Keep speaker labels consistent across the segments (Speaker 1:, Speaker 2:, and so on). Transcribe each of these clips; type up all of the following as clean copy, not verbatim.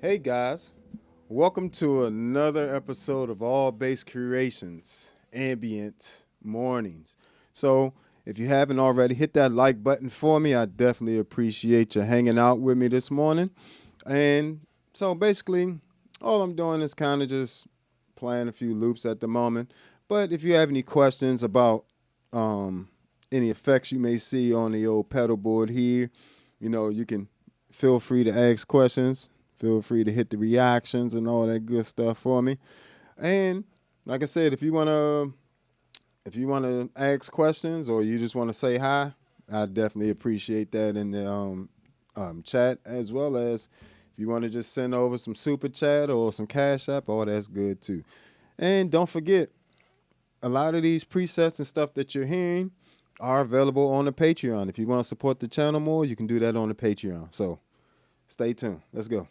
Speaker 1: Hey guys, welcome to another episode of All Bass Creations, Ambient Mornings. So, if you haven't already, hit that like button for me. I definitely appreciate you hanging out with me this morning. And so, basically, all I'm doing is kind of just playing a few loops at the moment. But if you have any questions about um, any effects you may see on the old pedal board here, you can feel free to ask questions. Feel free to hit the reactions and all that good stuff for me. And like I said, if you wanna ask questions or you just want to say hi, I definitely appreciate that in the chat, as well as if you want to just send over some super chat or some cash app, all that's good too. And don't forget, a lot of these presets and stuff that you're hearing are available on the Patreon. If you want to support the channel more, you can do that on the Patreon. So stay tuned. Let's go.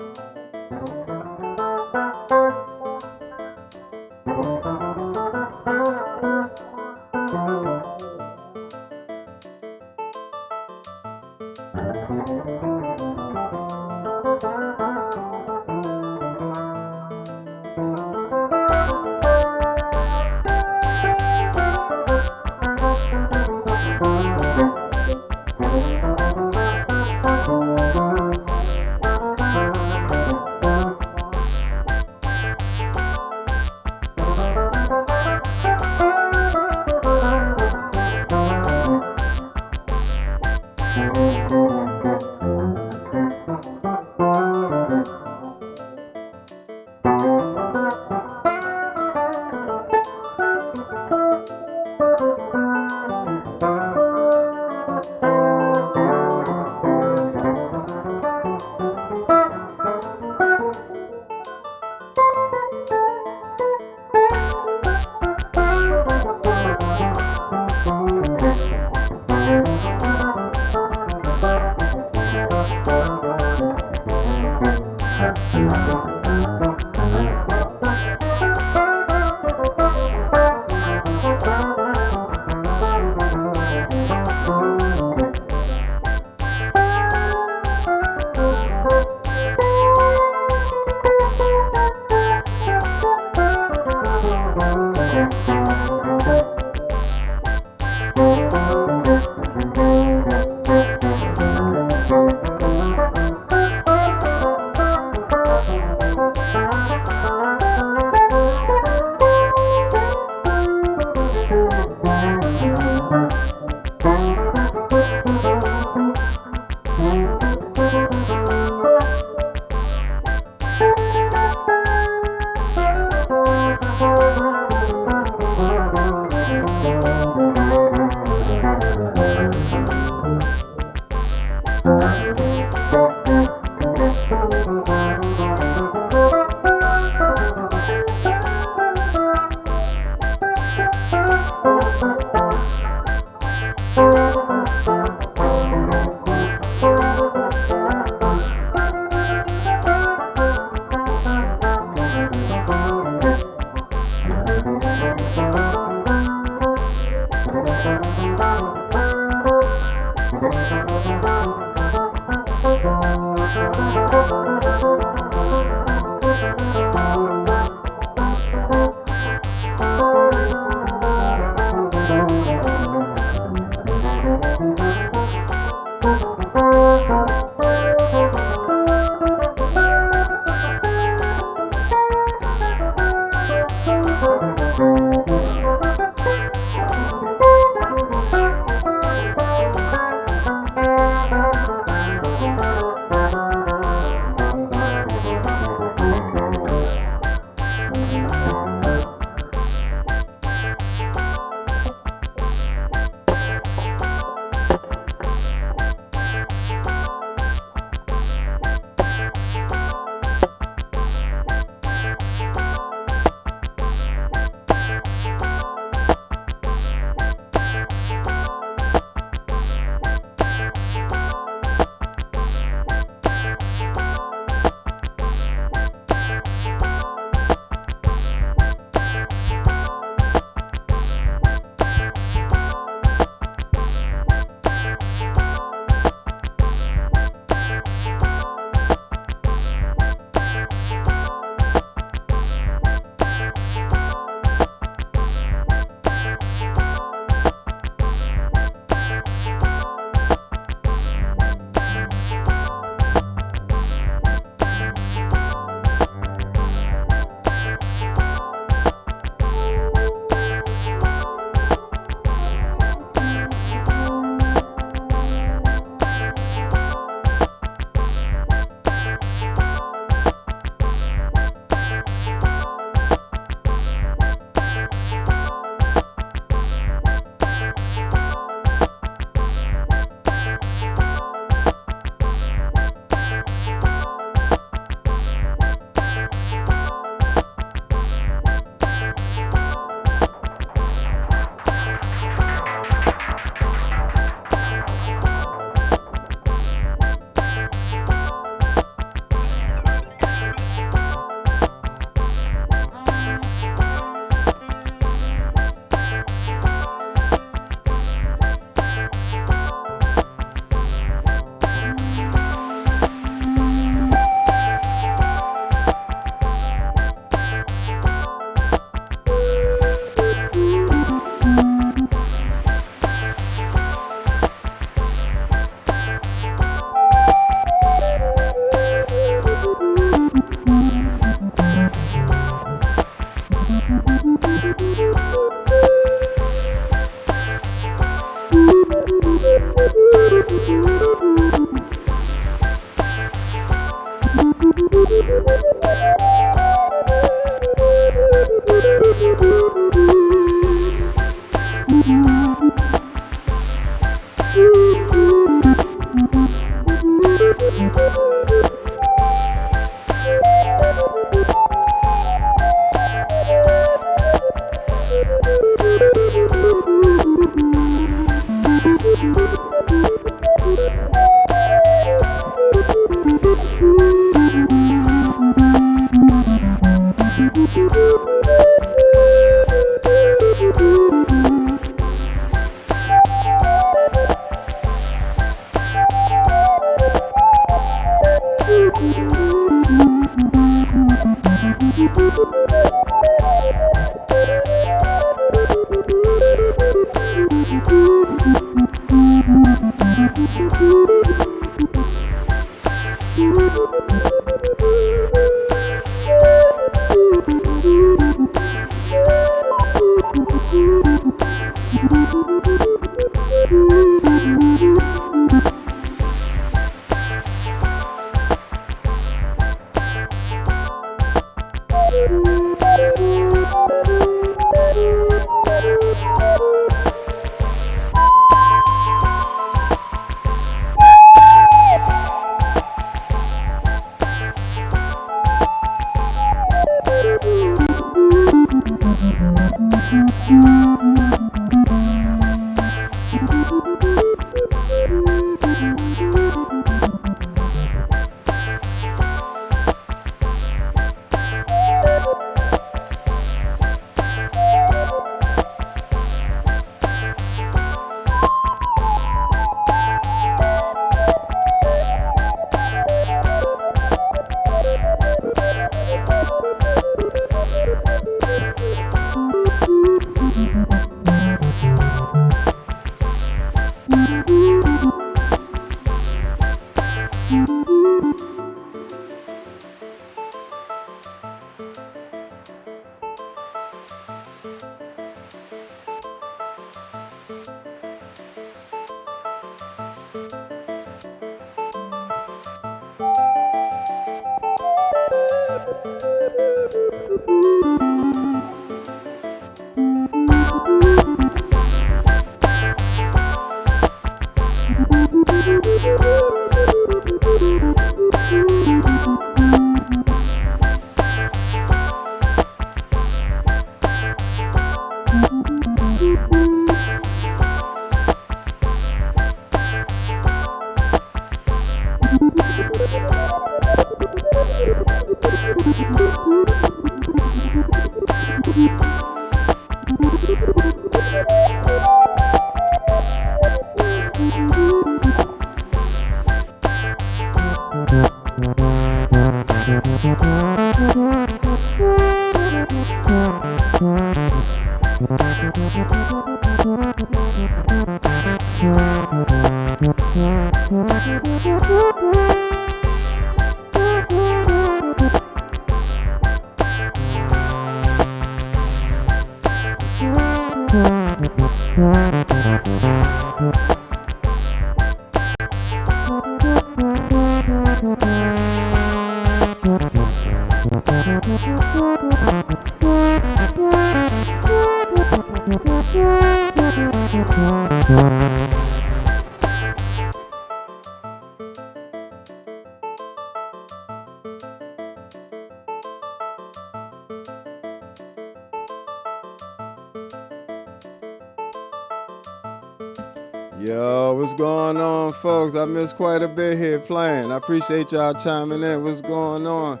Speaker 1: Yo, what's going on, folks? I missed quite a bit here playing. I appreciate y'all chiming in. What's going on?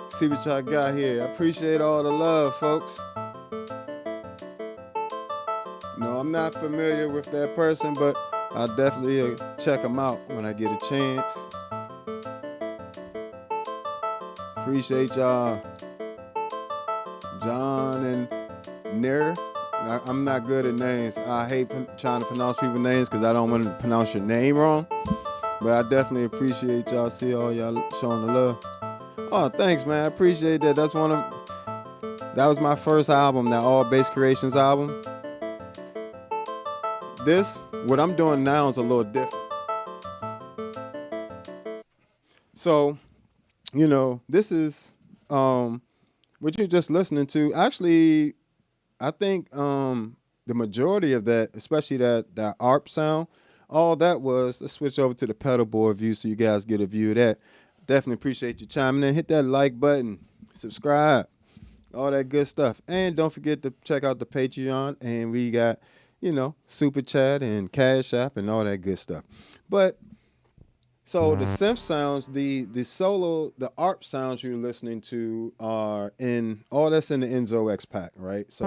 Speaker 1: See what y'all got here. I appreciate all the love, folks. No, I'm not familiar with that person, but I'll definitely check them out when I get a chance. Appreciate y'all, John and Nair. I'm not good at names. I hate trying to pronounce people's names because I don't want to pronounce your name wrong. But I definitely appreciate y'all. See all y'all showing the love. Oh, thanks, man. I appreciate that. That was my first album, that All Bass Creations album. What I'm doing now is a little different. So, this is what you're just listening to. Actually, I think the majority of that, especially that ARP sound, all that was, let's switch over to the pedal board view so you guys get a view of that. Definitely appreciate you chiming in. Hit that like button, subscribe, all that good stuff. And don't forget to check out the Patreon. And we got, Super Chat and Cash App and all that good stuff. But so the synth sounds, the solo, the ARP sounds you're listening to are that's in the Enzo X pack, right? So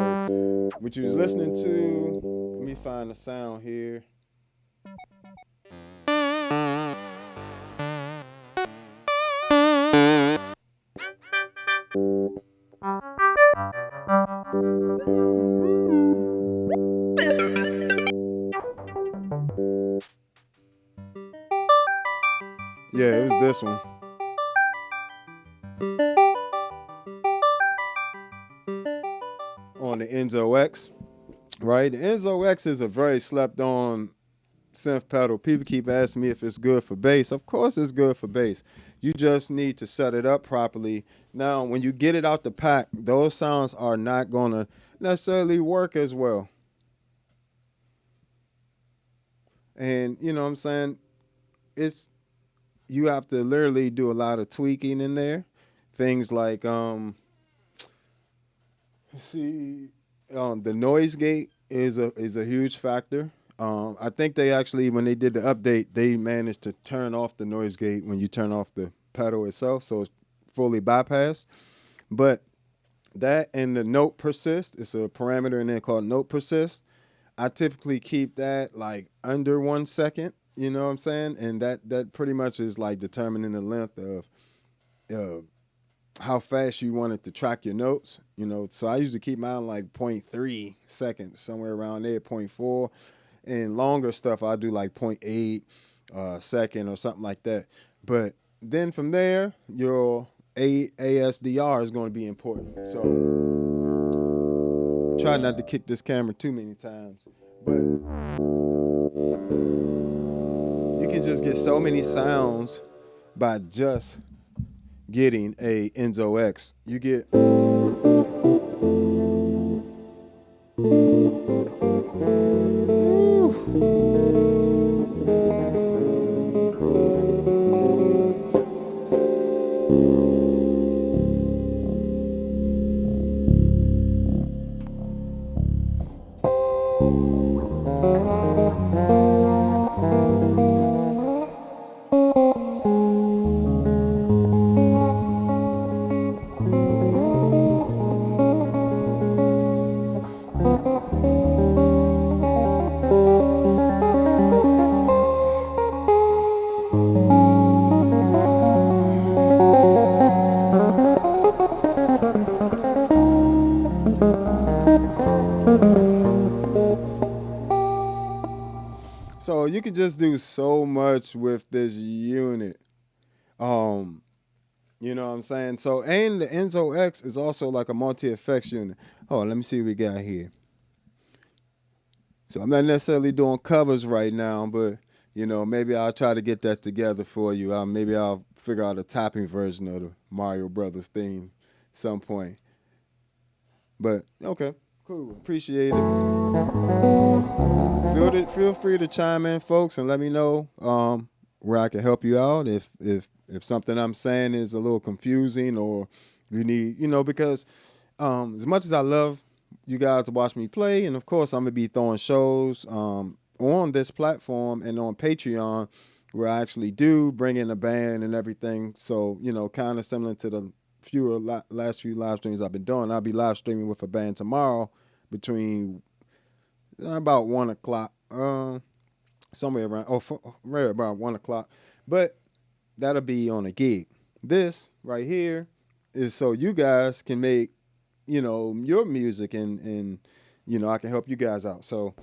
Speaker 1: what you was listening to, let me find the sound here. Yeah, it was this one. On the Enzo X. right? The Enzo X is a very slept on synth pedal. People keep asking me if it's good for bass. Of course it's good for bass. You just need to set it up properly. Now, when you get it out the pack, those sounds are not going to necessarily work as well. And you know what I'm saying? It's you have to literally do a lot of tweaking in there. Things like see the noise gate is a huge factor. I think they actually, when they did the update, they managed to turn off the noise gate when you turn off the pedal itself, so it's fully bypassed. But that and the note persist, it's a parameter in there called note persist. I typically keep that like under 1 second. You know what I'm saying? And that pretty much is like determining the length of uh, how fast you want it to track your notes. You know, so I usually keep mine like 0.3 seconds, somewhere around there, zero point 0.4. And longer stuff, I do like 0.8 second or something like that. But then from there, your ASDR is going to be important. So try not to kick this camera too many times. But you can just get so many sounds by just getting a Enzo X. You get so you can just do so much with this unit. You know what I'm saying? So, and the Enzo X is also like a multi-effects unit. Oh, let me see what we got here. So I'm not necessarily doing covers right now, but you know, maybe I'll try to get that together for you. Maybe I'll figure out a tapping version of the Mario Brothers theme at some point. But okay, cool. Appreciate it. Feel free to chime in, folks, and let me know where I can help you out. If something I'm saying is a little confusing, or you need, you know, because as much as I love you guys to watch me play, and of course I'm gonna be throwing shows on this platform and on Patreon where I actually do bring in a band and everything. So, you know, kind of similar to the last few live streams I've been doing. I'll be live streaming with a band tomorrow between about 1 o'clock, somewhere around, right about 1 o'clock. But that'll be on a gig. This right here is so you guys can make, you know, your music and you know, I can help you guys out. So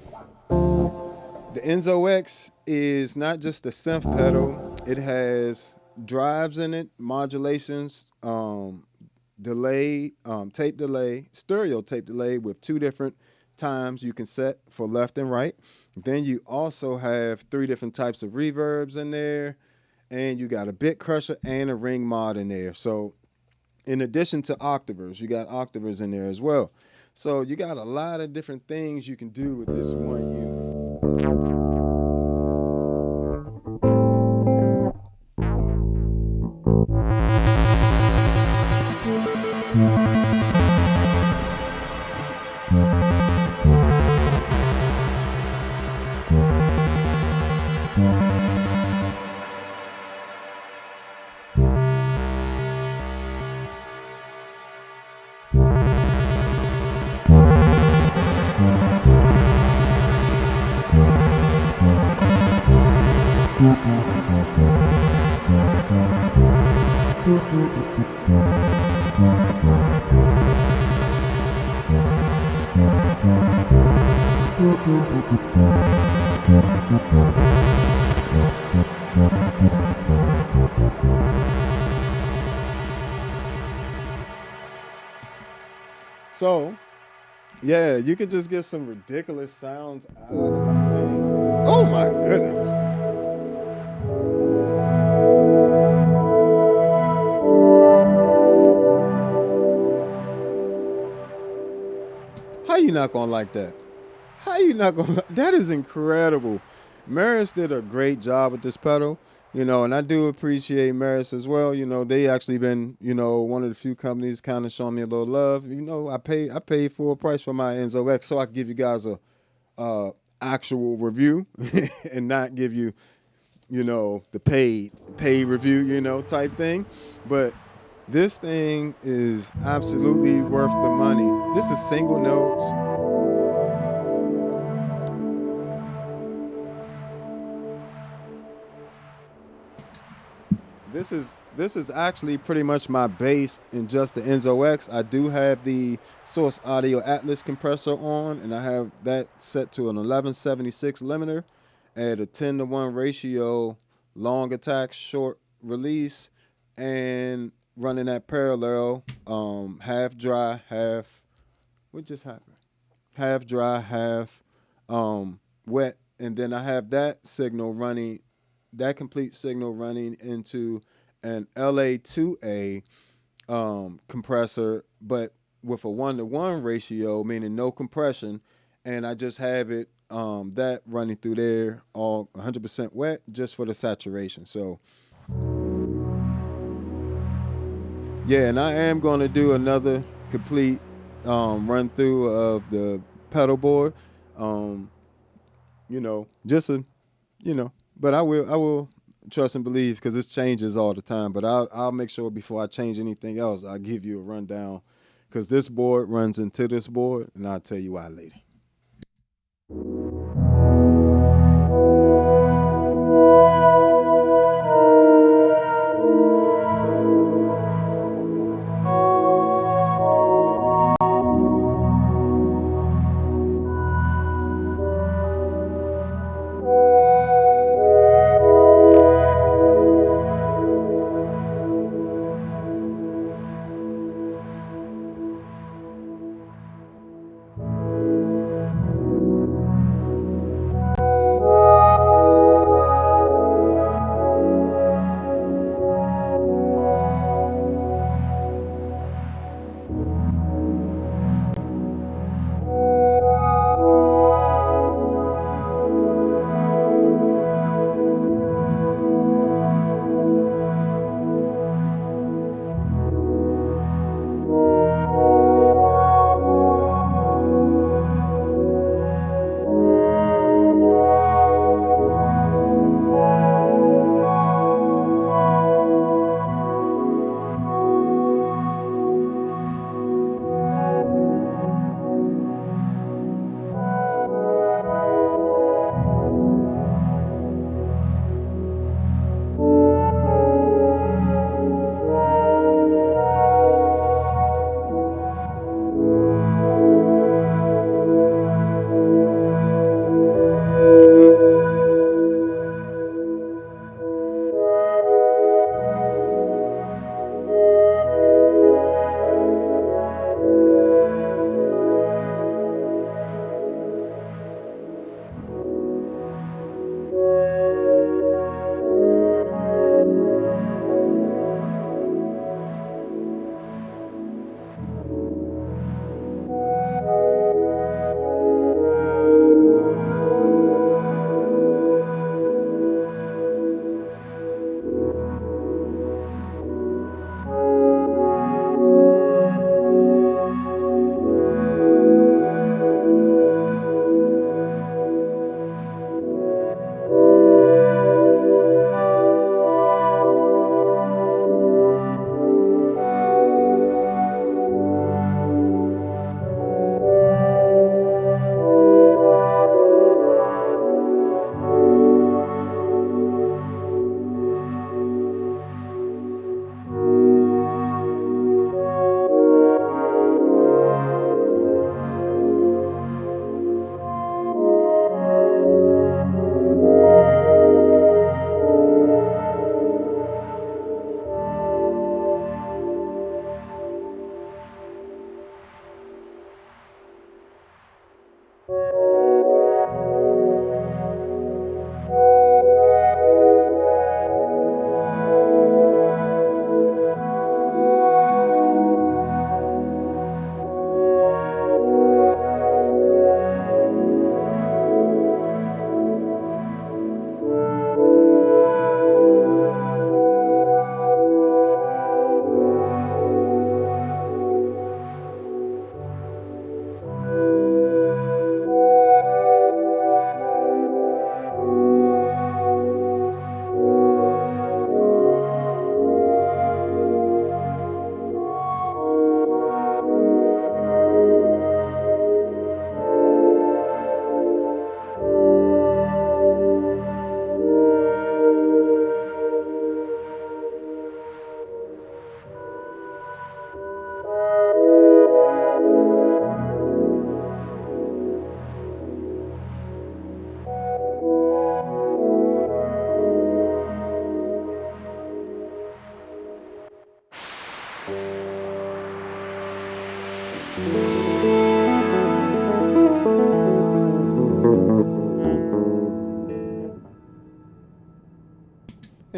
Speaker 1: the Enzo X is not just a synth pedal. It has drives in it, modulations, delay, tape delay, stereo tape delay with 2 different times you can set for left and right. Then you also have 3 different types of reverbs in there, and you got a bit crusher and a ring mod in there. So in addition to octavers, you got octavers in there as well. So you got a lot of different things you can do with this one unit. So Yeah, you can just get some ridiculous sounds out of this thing. Oh my goodness. How you not gonna like that? How you not gonna? That is incredible. Maris did a great job with this pedal, and I do appreciate Maris as well. They actually been, one of the few companies kind of showing me a little love. I paid full price for my Enzo X, so I can give you guys a actual review and not give you, the paid review, type thing. But this thing is absolutely worth the money. This is single notes. This is actually pretty much my bass in just the Enzo X. I do have the Source Audio Atlas compressor on, and I have that set to an 1176 limiter at a 10-to-1 ratio, long attack, short release, and running that parallel, half dry, half. What just happened? Half dry, half wet, and then I have that complete signal running into an LA2A compressor, but with a 1-to-1 ratio, meaning no compression, and I just have it that running through there all 100% wet just for the saturation. So yeah, and I am going to do another complete run through of the pedal board. Um, just a but I will trust and believe because this changes all the time. But I'll make sure before I change anything else, I'll give you a rundown because this board runs into this board, and I'll tell you why later.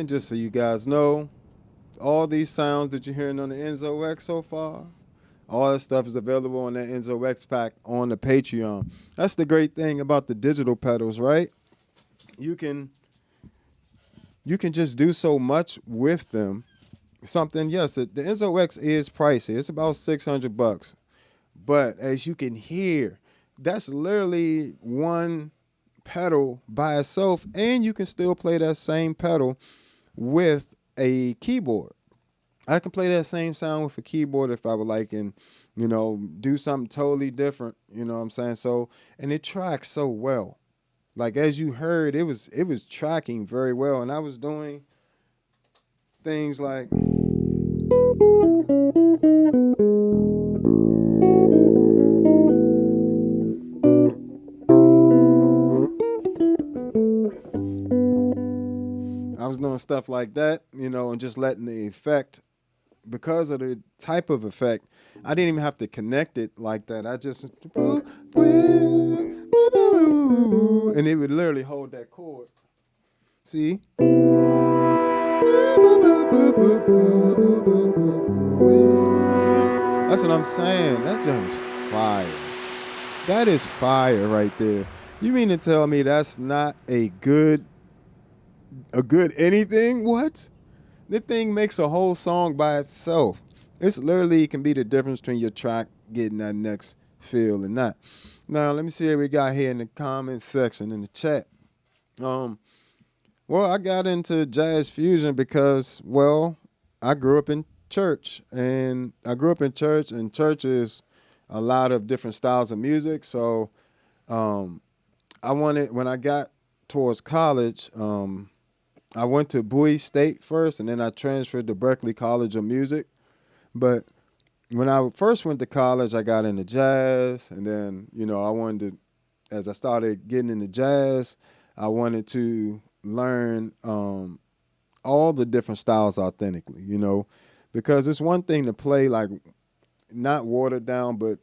Speaker 1: And just so you guys know, all these sounds that you're hearing on the Enzo X so far, all that stuff is available on that Enzo X pack on the Patreon. That's the great thing about the digital pedals, right? You can just do so much with them. Something, yes, the Enzo X is pricey. It's about $600. But as you can hear, that's literally one pedal by itself, and you can still play that same pedal with a keyboard. I can play that same sound with a keyboard if I would like, and do something totally different. You know what I'm saying? So, and it tracks so well. Like as you heard, it was tracking very well, and I was doing things like. I was doing stuff like that, and just letting the effect, because of the type of effect, I didn't even have to connect it like that. I just, and it would literally hold that chord. See? That's what I'm saying. That's just fire. That is fire right there. You mean to tell me that's not a good anything? What? The thing makes a whole song by itself. It's literally can be the difference between your track getting that next feel and not. Now let me see what we got here in the comment section in the chat. Well, I got into jazz fusion because, well, I grew up in church, and church is a lot of different styles of music. So I wanted, when I got towards college, I went to Bowie State first, and then I transferred to Berklee College of Music. But when I first went to college, I got into jazz, and then, I wanted to, as I started getting into jazz, I wanted to learn all the different styles authentically, because it's one thing to play like not watered down, but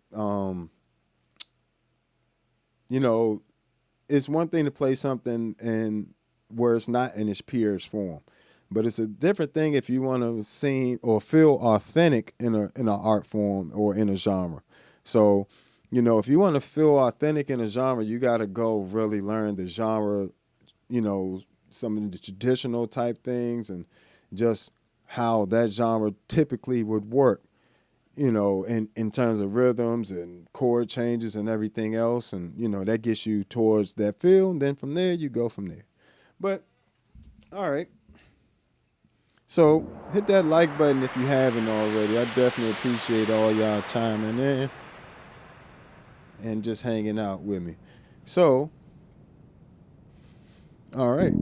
Speaker 1: it's one thing to play something and where it's not in its purest form, but it's a different thing if you want to sing or feel authentic in an art form or in a genre. So, if you want to feel authentic in a genre, you got to go really learn the genre, some of the traditional type things and just how that genre typically would work, in terms of rhythms and chord changes and everything else. And, that gets you towards that feel. And then from there, you go from there. But, all right. So hit that like button if you haven't already. I definitely appreciate all y'all chiming in and just hanging out with me. So, all right.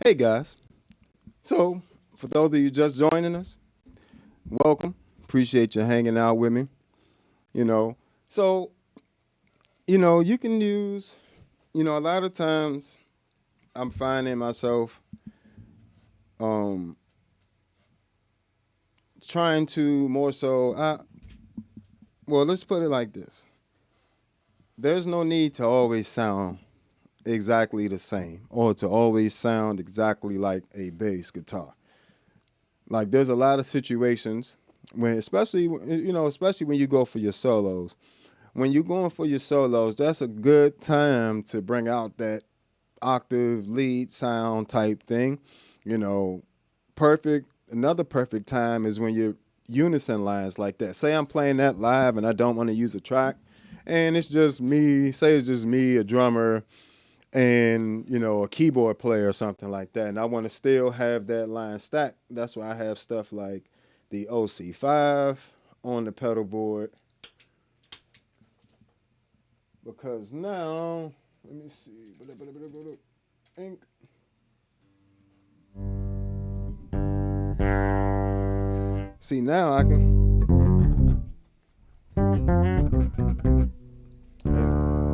Speaker 1: Hey guys. So, for those of you just joining us, welcome. Appreciate you hanging out with me. You know, so, you can use, a lot of times I'm finding myself um, trying to more so, well, let's put it like this. There's no need to always sound exactly the same or to always sound exactly like a bass guitar. Like there's a lot of situations when, especially when you go for your solos. When you're going for your solos, that's a good time to bring out that octave lead sound type thing. You know, perfect. Another perfect time is when you're unison lines like that. Say I'm playing that live and I don't want to use a track, and it's just me. Say it's just me, a drummer, and a keyboard player or something like that, and I want to still have that line stacked. That's why I have stuff like the OC5 on the pedal board, because now let me see. Ink. See, now I can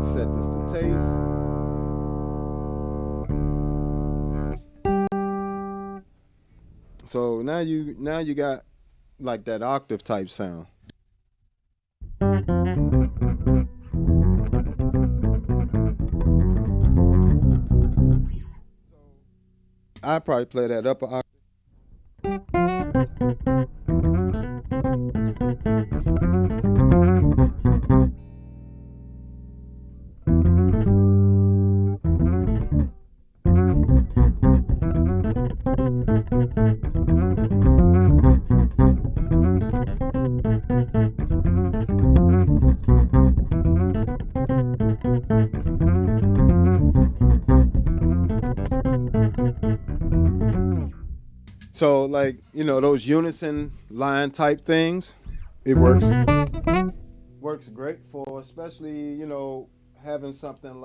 Speaker 1: set this to taste. So now you got like that octave type sound. I probably play that upper octave. So like those unison line type things, it works great for especially having something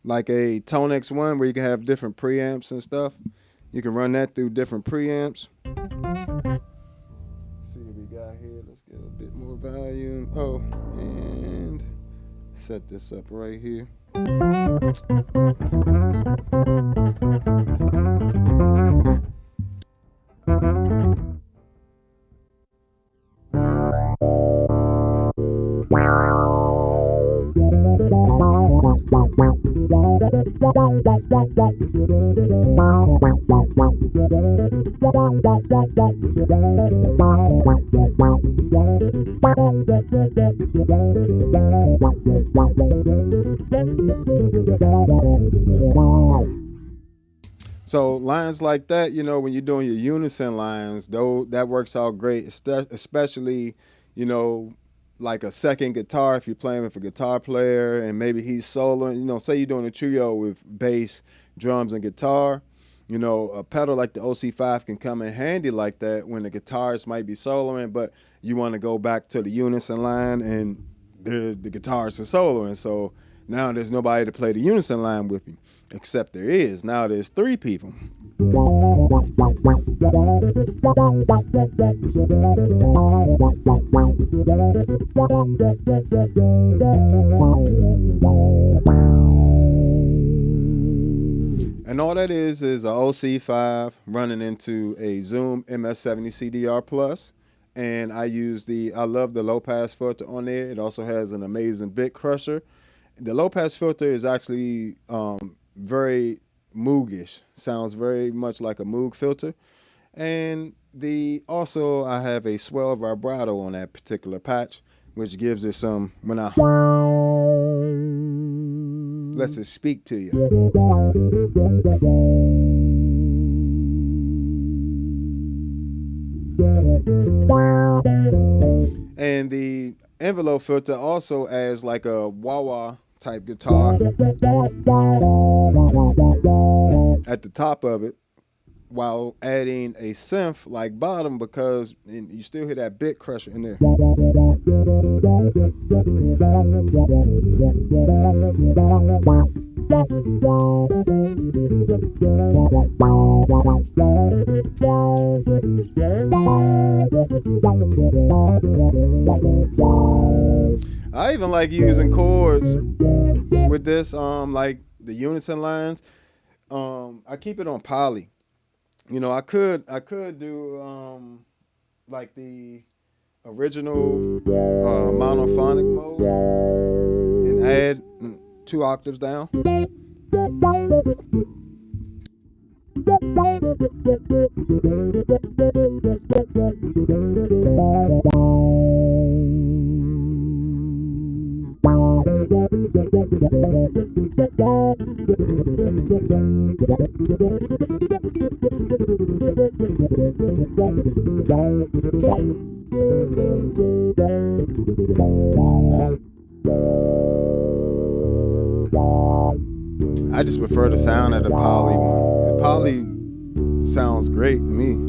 Speaker 1: like a ToneX one where you can have different preamps and stuff. You can run that through different preamps. See what we got here. Let's get a bit more volume. Oh, and set this up right here. So lines like that, when you're doing your unison lines, though, that works out great, especially, you know, like a second guitar if you're playing with a guitar player and maybe he's soloing. Say you're doing a trio with bass, drums, and guitar. A pedal like the OC5 can come in handy like that when the guitarist might be soloing, but you want to go back to the unison line and the guitarist is soloing. So now there's nobody to play the unison line with you. Except there is. Now there's three people. And all that is a OC5 running into a Zoom MS70 CDR Plus. And I love the low pass filter on there. It also has an amazing bit crusher. The low pass filter is actually very Moogish. Sounds very much like a Moog filter. And I have a swell vibrato on that particular patch, which gives it some lets it speak to you. And the envelope filter also adds like a wah-wah type guitar at the top of it, while adding a synth like bottom, because you still hear that bit crusher in there. I even like using chords with this, like the unison lines. I keep it on poly. I could do like the original monophonic mode and add 2 octaves down. I just prefer the sound of the poly one. The poly sounds great to me.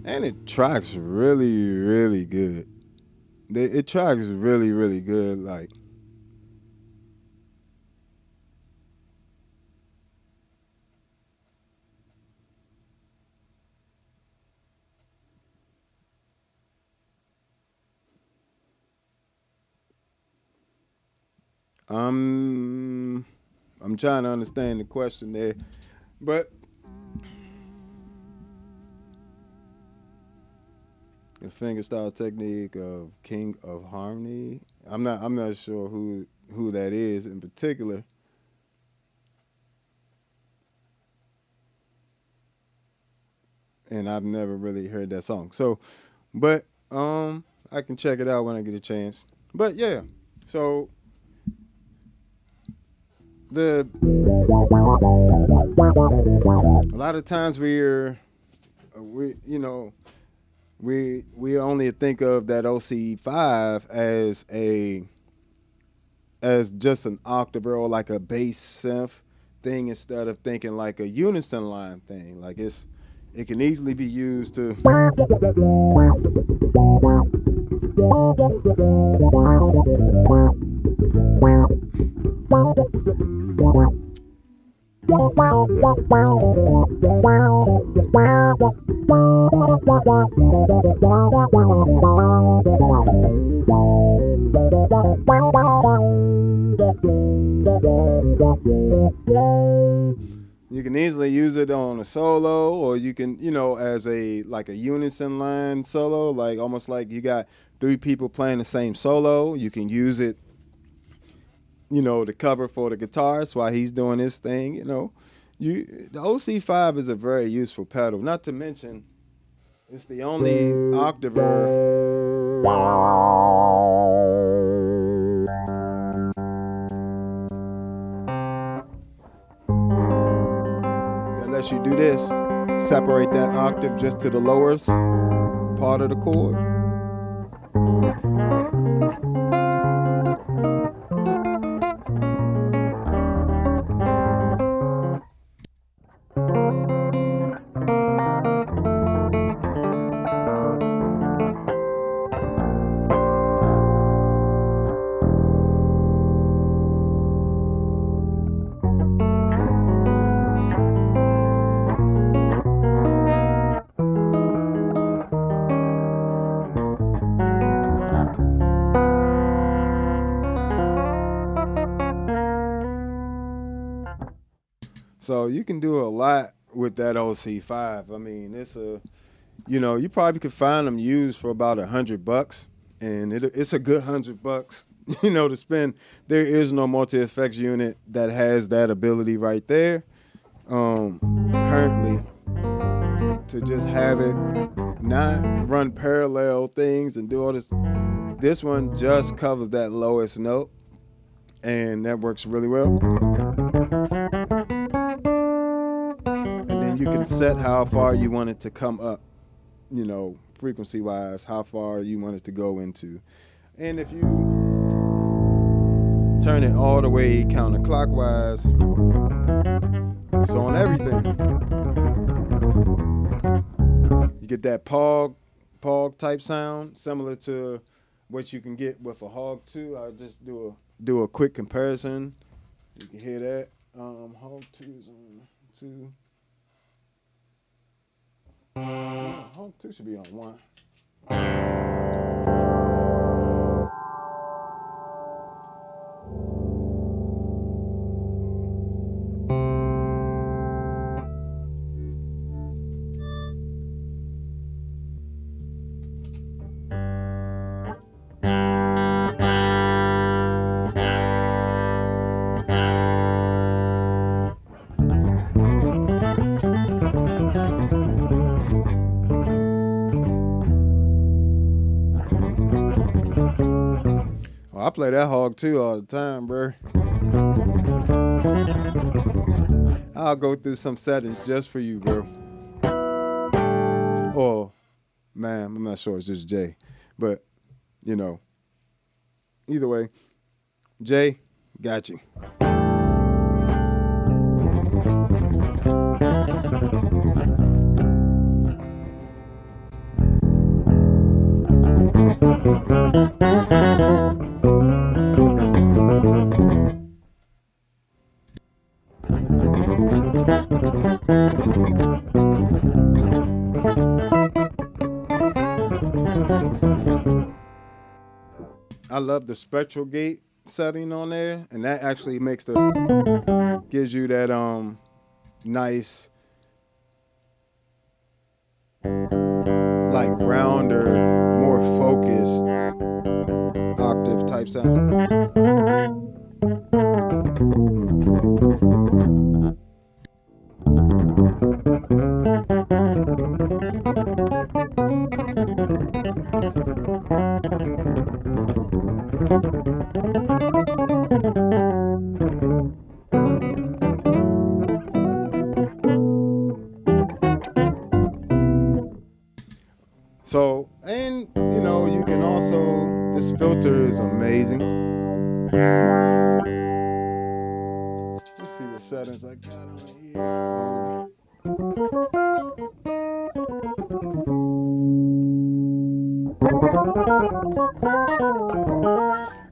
Speaker 1: And it tracks really, really good. It tracks really, really good. Like, I'm trying to understand the question there, but the fingerstyle technique of King of Harmony. I'm not sure who that is in particular. and I've never really heard that song. So, but I can check it out when I get a chance. But yeah, so the a lot of times we you know we only think of that OC5 as just an octave or like a bass synth thing instead of thinking like a unison line thing. Like it can easily be used to you can easily use it on a solo, or you can, as a like a unison line solo, like almost like you got three people playing the same solo. You can use it, to cover for the guitarist while he's doing his thing. The OC5 is a very useful pedal. Not to mention, it's the only octaver that lets you do this. Separate that octave just to the lowest part of the chord. So you can do a lot with that OC5. I mean, you probably could find them used for about $100, and it's a good $100, to spend. There is no multi-effects unit that has that ability right there. Currently, to just have it not run parallel things and do all this. This one just covers that lowest note, and that works really well. You can set how far you want it to come up, frequency wise, how far you want it to go into. And if you turn it all the way counterclockwise, it's on everything. You get that pog type sound, similar to what you can get with a Hog 2. I'll just do a quick comparison. You can hear that. Hog 2 is on 2. Hog 2 should be on 1. I play that Hog 2 all the time, bro. I'll go through some settings just for you, bro. Or, man, I'm not sure, it's just Jay. But, either way, Jay, got you. I love the spectral gate setting on there, and that actually gives you that nice like rounder, more focused octave type sound. So, and you can also, this filter is amazing. Let's see what settings I got on here.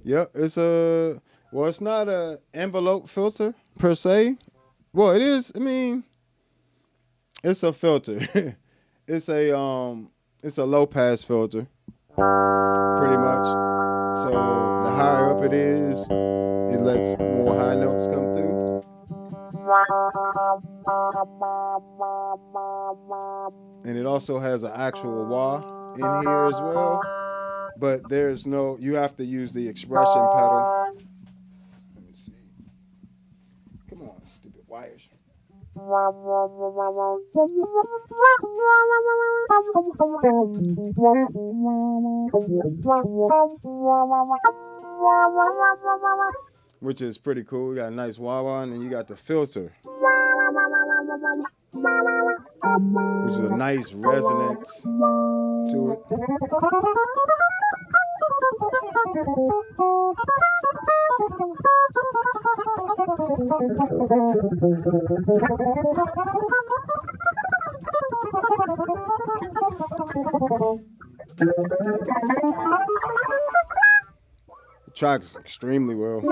Speaker 1: Yep, it's not a envelope filter per se. Well, it is. I mean, it's a filter. It's a low pass filter, pretty much. So the higher up it is, it lets more high notes come through. And it also has an actual wah in here as well. But you have to use the expression pedal. Let me see. Come on, stupid wires. Which is pretty cool. You got a nice wah-wah, and then you got the filter, which is a nice resonance to it. It tracks extremely well.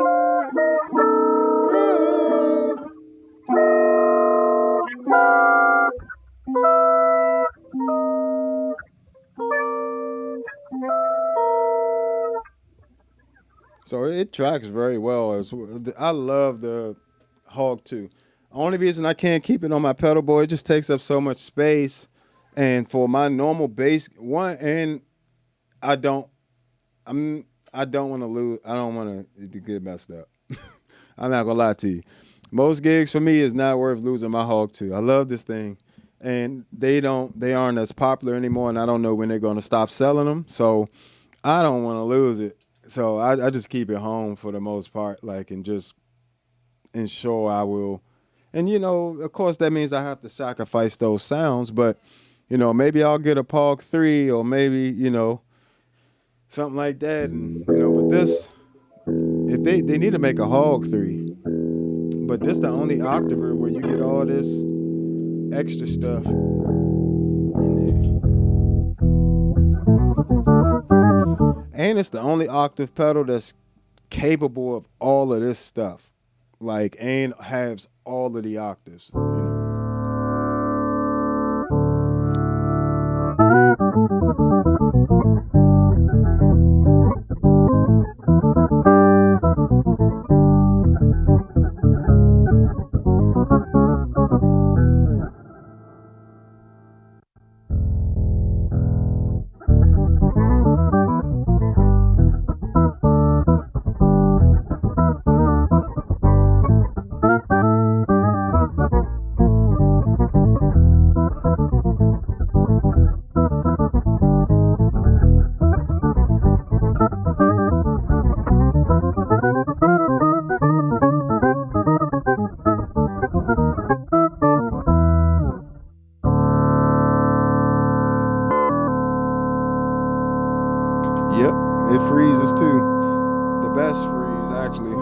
Speaker 1: So it tracks very well. I love the Hog 2. Only reason I can't keep it on my pedal board, it just takes up so much space. And for my normal bass one, and I don't want to lose. I don't want to get messed up. I'm not gonna lie to you. Most gigs for me is not worth losing my Hog 2. I love this thing, and they aren't as popular anymore, and I don't know when they're gonna stop selling them. So I don't want to lose it. So I just keep it home for the most part, and just ensure I will. And of course, that means I have to sacrifice those sounds, but maybe I'll get a Pog 3 or maybe something like that. And but this, if they need to make a Hog 3, but this the only octaver where you get all this extra stuff in there. And it's the only octave pedal that's capable of all of this stuff. And has all of the octaves, Yep, it freezes too. The best freeze, actually.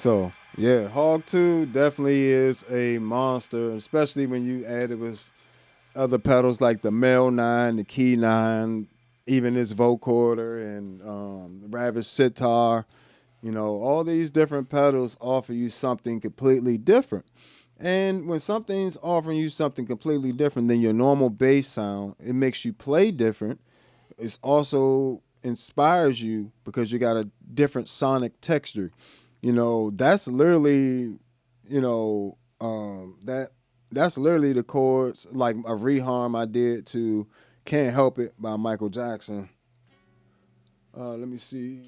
Speaker 1: So yeah, Hog 2 definitely is a monster, especially when you add it with other pedals like the Mel 9, the Key 9, even this vocoder and the Ravish sitar. All these different pedals offer you something completely different. And when something's offering you something completely different than your normal bass sound, it makes you play different. It also inspires you because you got a different sonic texture. That's literally, that's literally the chords like a reharm I did to "Can't Help It" by Michael Jackson. Let me see.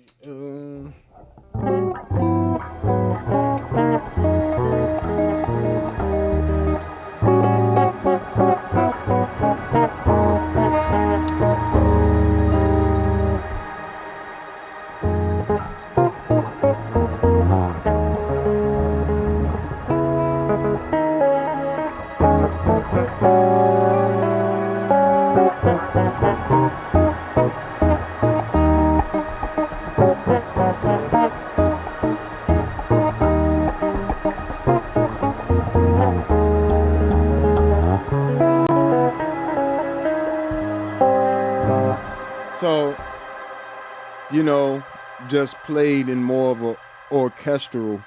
Speaker 1: So, just played in more of a orchestral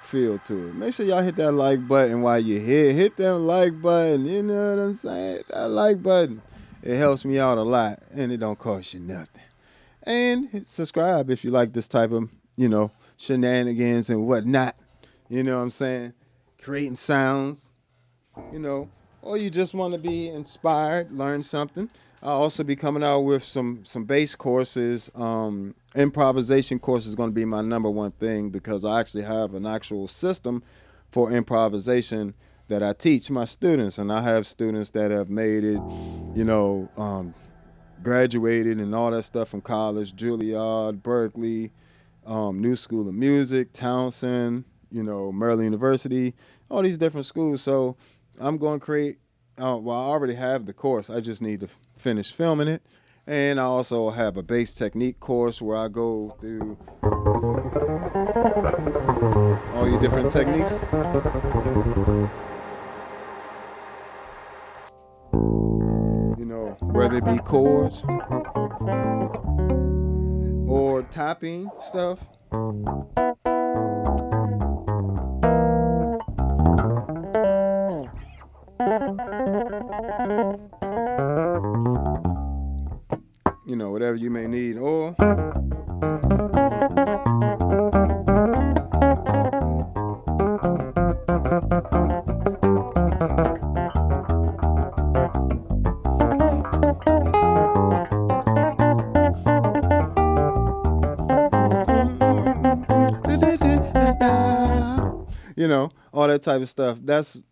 Speaker 1: feel to it. Make sure y'all hit that like button while you're here. Hit that like button. You know what I'm saying? That like button. It helps me out a lot, and it don't cost you nothing. And subscribe if you like this type of, shenanigans and whatnot. You know what I'm saying? Creating sounds, you know, or you just want to be inspired, learn something. I'll also be coming out with some bass courses. Improvisation course is going to be my number one thing because I actually have an actual system for improvisation that I teach my students, and I have students that have made it, graduated and all that stuff from college, Juilliard, Berkeley, New School of Music, Townsend, Maryland University, all these different schools. So I'm going to create, well, I already have the course. I just need to finish filming it. And I also have a bass technique course where I go through all your different techniques. Whether it be chords or tapping stuff. Whatever you may need, or all that type of stuff. That's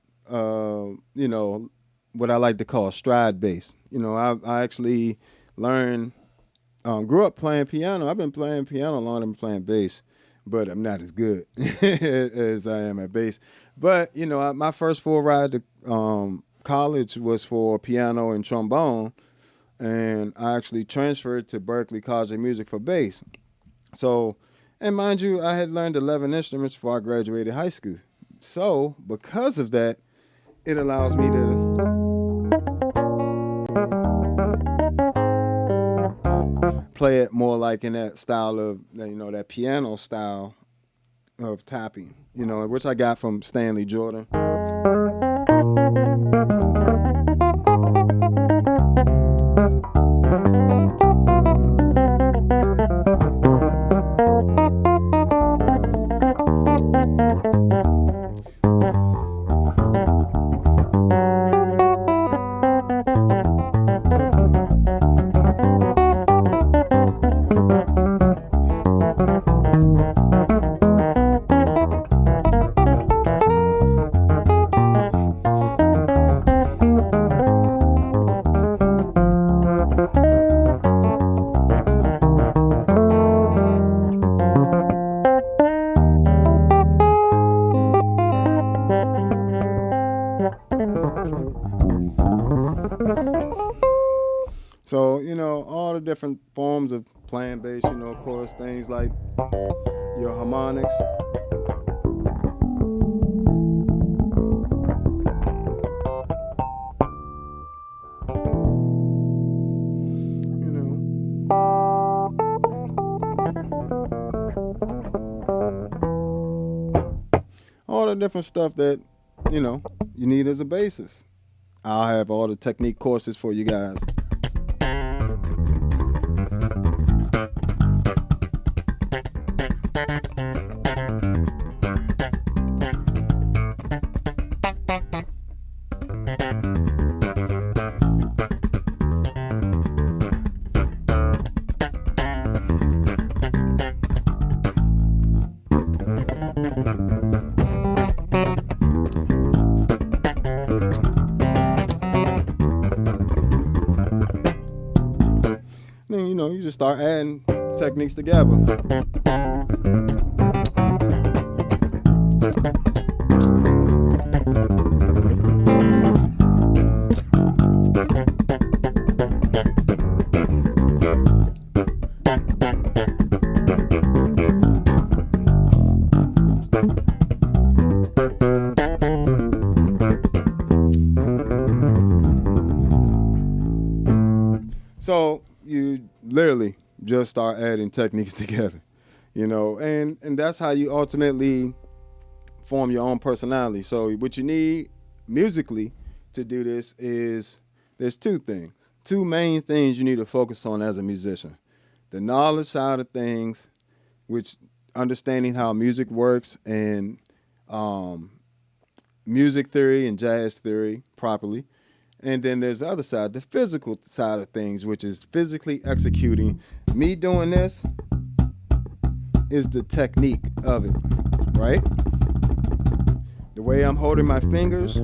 Speaker 1: what I like to call stride bass. I actually learned, grew up playing piano. I've been playing piano longer than playing bass, but I'm not as good as I am at bass. But my first full ride to college was for piano and trombone, and I actually transferred to Berkeley College of Music for bass. So, and mind you, I had learned 11 instruments before I graduated high school. So, because of that, it allows me to play it more like in that style of, that piano style of tapping, which I got from Stanley Jordan. So, all the different forms of playing bass, of course, things like your harmonics, of different stuff that, you need as a bassist. I'll have all the technique courses for you guys. Then, you just start adding techniques together. So you literally just start adding techniques together, and that's how you ultimately form your own personality. So what you need musically to do this is there's two main things you need to focus on as a musician. The knowledge side of things, which understanding how music works and music theory and jazz theory properly. And then there's the other side, the physical side of things, which is physically executing. Me doing this is the technique of it, right? The way I'm holding my fingers.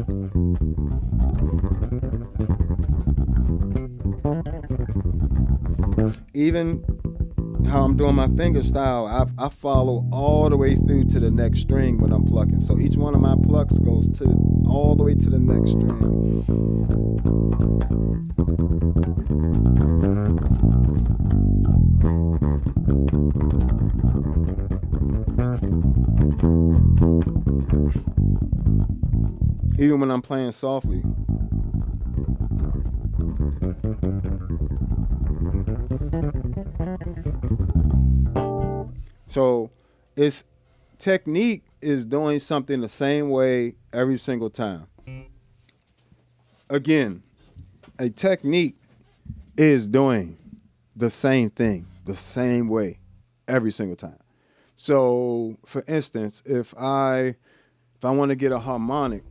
Speaker 1: Even how I'm doing my finger style, I follow all the way through to the next string when I'm plucking. So each one of my plucks goes all the way to the next string. Even when I'm playing softly. So it's technique is doing something the same way every single time. Again, a technique is doing the same thing the same way every single time. So for instance, if I want to get a harmonic,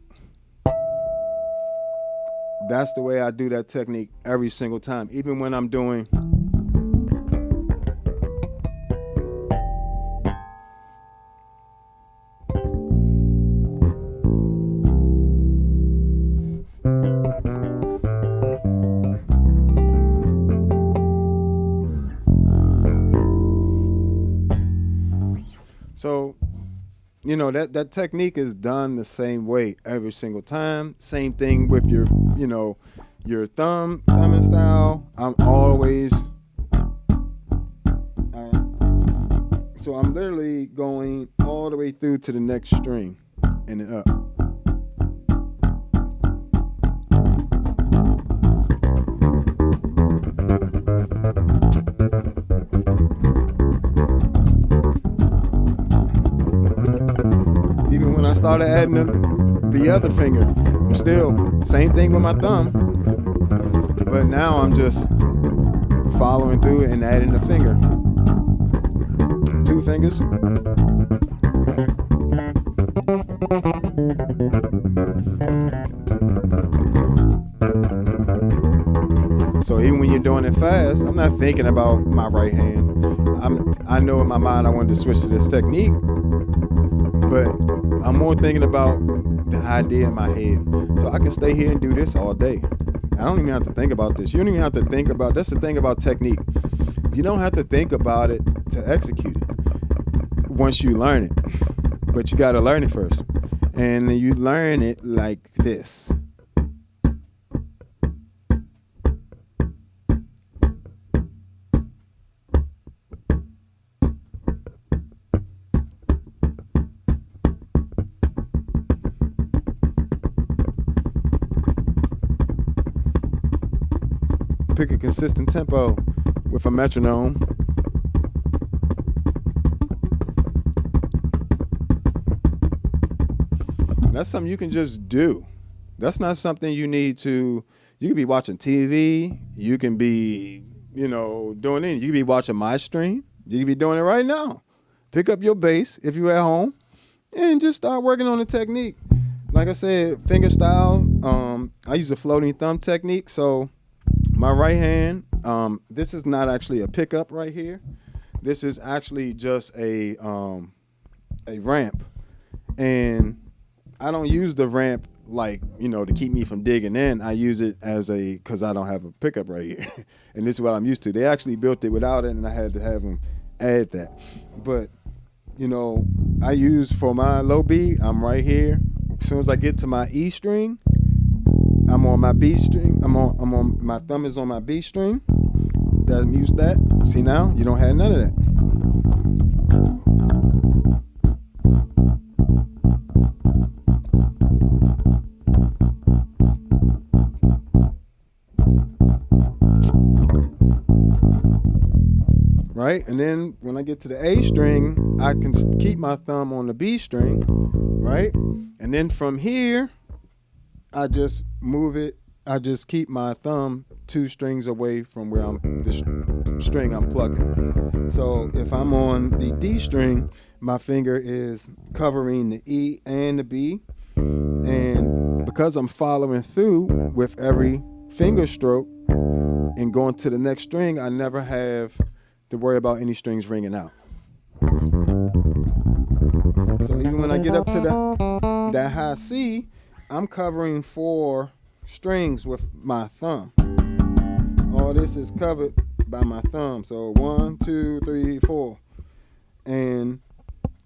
Speaker 1: that's the way I do that technique every single time, even when I'm doing So, that technique is done the same way every single time. Same thing with your thumbing style. I'm always, so I'm literally going all the way through to the next string and then up. Even when I started adding the other finger, I'm still same thing with my thumb, but now I'm just following through and adding the finger. 2 fingers. So even when you're doing it fast, I'm not thinking about my right hand. I know in my mind I wanted to switch to this technique, but I'm more thinking about the idea in my head. So I can stay here and do this all day. I don't even have to think about this. You don't even have to think about, that's the thing about technique. You don't have to think about it to execute it once you learn it. But you got to learn it first. And you learn it like this. Pick a consistent tempo with a metronome. That's something you can just do. That's not something you need to. You can be watching TV. You can be, doing anything. You can be watching my stream. You can be doing it right now. Pick up your bass if you're at home and just start working on the technique. Like I said, finger style. I use a floating thumb technique. So my right hand. This is not actually a pickup right here. This is actually just a ramp, and I don't use the ramp like to keep me from digging in. I use it as because I don't have a pickup right here, and this is what I'm used to. They actually built it without it, and I had to have them add that. But I use for my low B. I'm right here. As soon as I get to my E string, I'm on my B string. I'm on my thumb is on my B string. That mute that. See now, you don't have none of that. Right? And then when I get to the A string, I can keep my thumb on the B string, right? And then from here, I just move it. I just keep my thumb 2 strings away from where the string I'm plucking. So if I'm on the D string, my finger is covering the E and the B. And because I'm following through with every finger stroke and going to the next string, I never have to worry about any strings ringing out. So even when I get up to that high C, I'm covering 4 strings with my thumb. All this is covered by my thumb. So 1, 2, 3, 4. And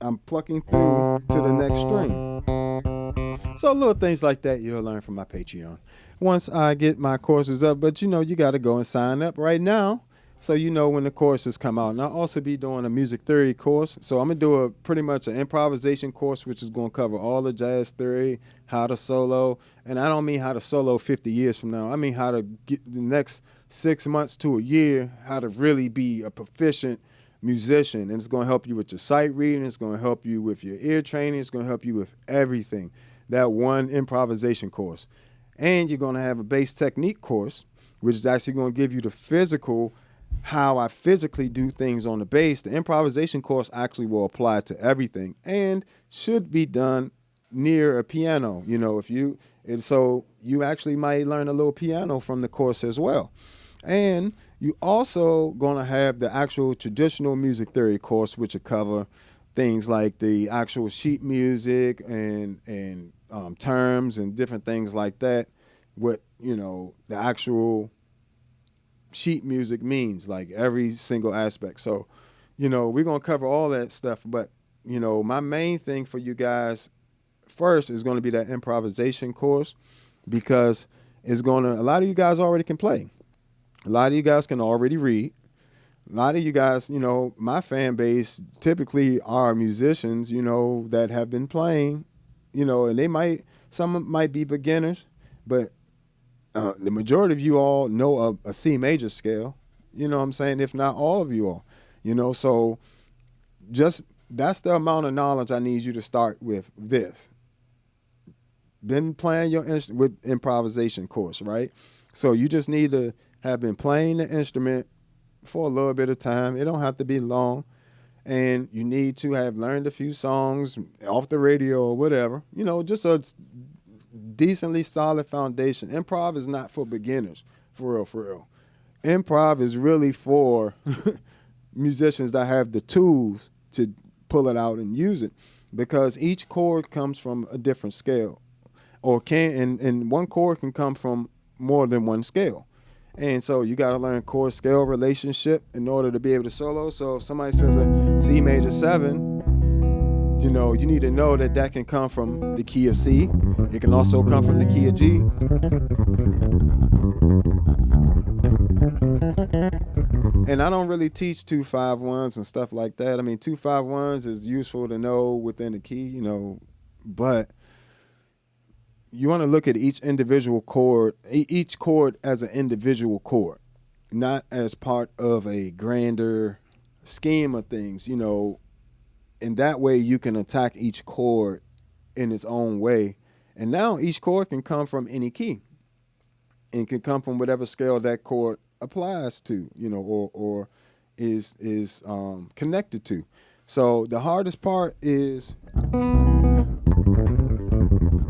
Speaker 1: I'm plucking through to the next string. So little things like that you'll learn from my Patreon once I get my courses up. But you got to go and sign up right now, so when the courses come out. And I'll also be doing a music theory course. So I'm going to do pretty much an improvisation course, which is going to cover all the jazz theory, how to solo. And I don't mean how to solo 50 years from now. I mean how to get the next 6 months to a year, how to really be a proficient musician. And it's going to help you with your sight reading. It's going to help you with your ear training. It's going to help you with everything. That one improvisation course. And you're going to have a bass technique course, which is actually going to give you the physical, how I physically do things on the bass. The improvisation course actually will apply to everything and should be done near a piano. So you actually might learn a little piano from the course as well. And you also going to have the actual traditional music theory course, which will cover things like the actual sheet music and terms and different things like that. What the actual sheet music means, like every single aspect. So, we're going to cover all that stuff. But, my main thing for you guys first is going to be that improvisation course, because a lot of you guys already can play. A lot of you guys can already read. A lot of you guys, my fan base typically are musicians, that have been playing, and some might be beginners, but the majority of you all know a C major scale, you know what I'm saying? If not all of you all, so just that's the amount of knowledge I need you to start with this. Been playing your with improvisation course, right? So you just need to have been playing the instrument for a little bit of time. It don't have to be long. And you need to have learned a few songs off the radio or whatever, just a decently solid foundation. Improv is not for beginners, for real. Improv is really for musicians that have the tools to pull it out and use it, because each chord comes from a different scale, and one chord can come from more than one scale. And so you got to learn chord scale relationship in order to be able to solo. So if somebody says a C major 7, you need to know that can come from the key of C. It can also come from the key of G. And I don't really teach 2-5-1s and stuff like that. I mean, 2-5-1s is useful to know within the key, but you want to look at each individual chord, each chord as an individual chord, not as part of a grander scheme of things, and that way you can attack each chord in its own way. And now each chord can come from any key and can come from whatever scale that chord applies to, or is connected to. So the hardest part is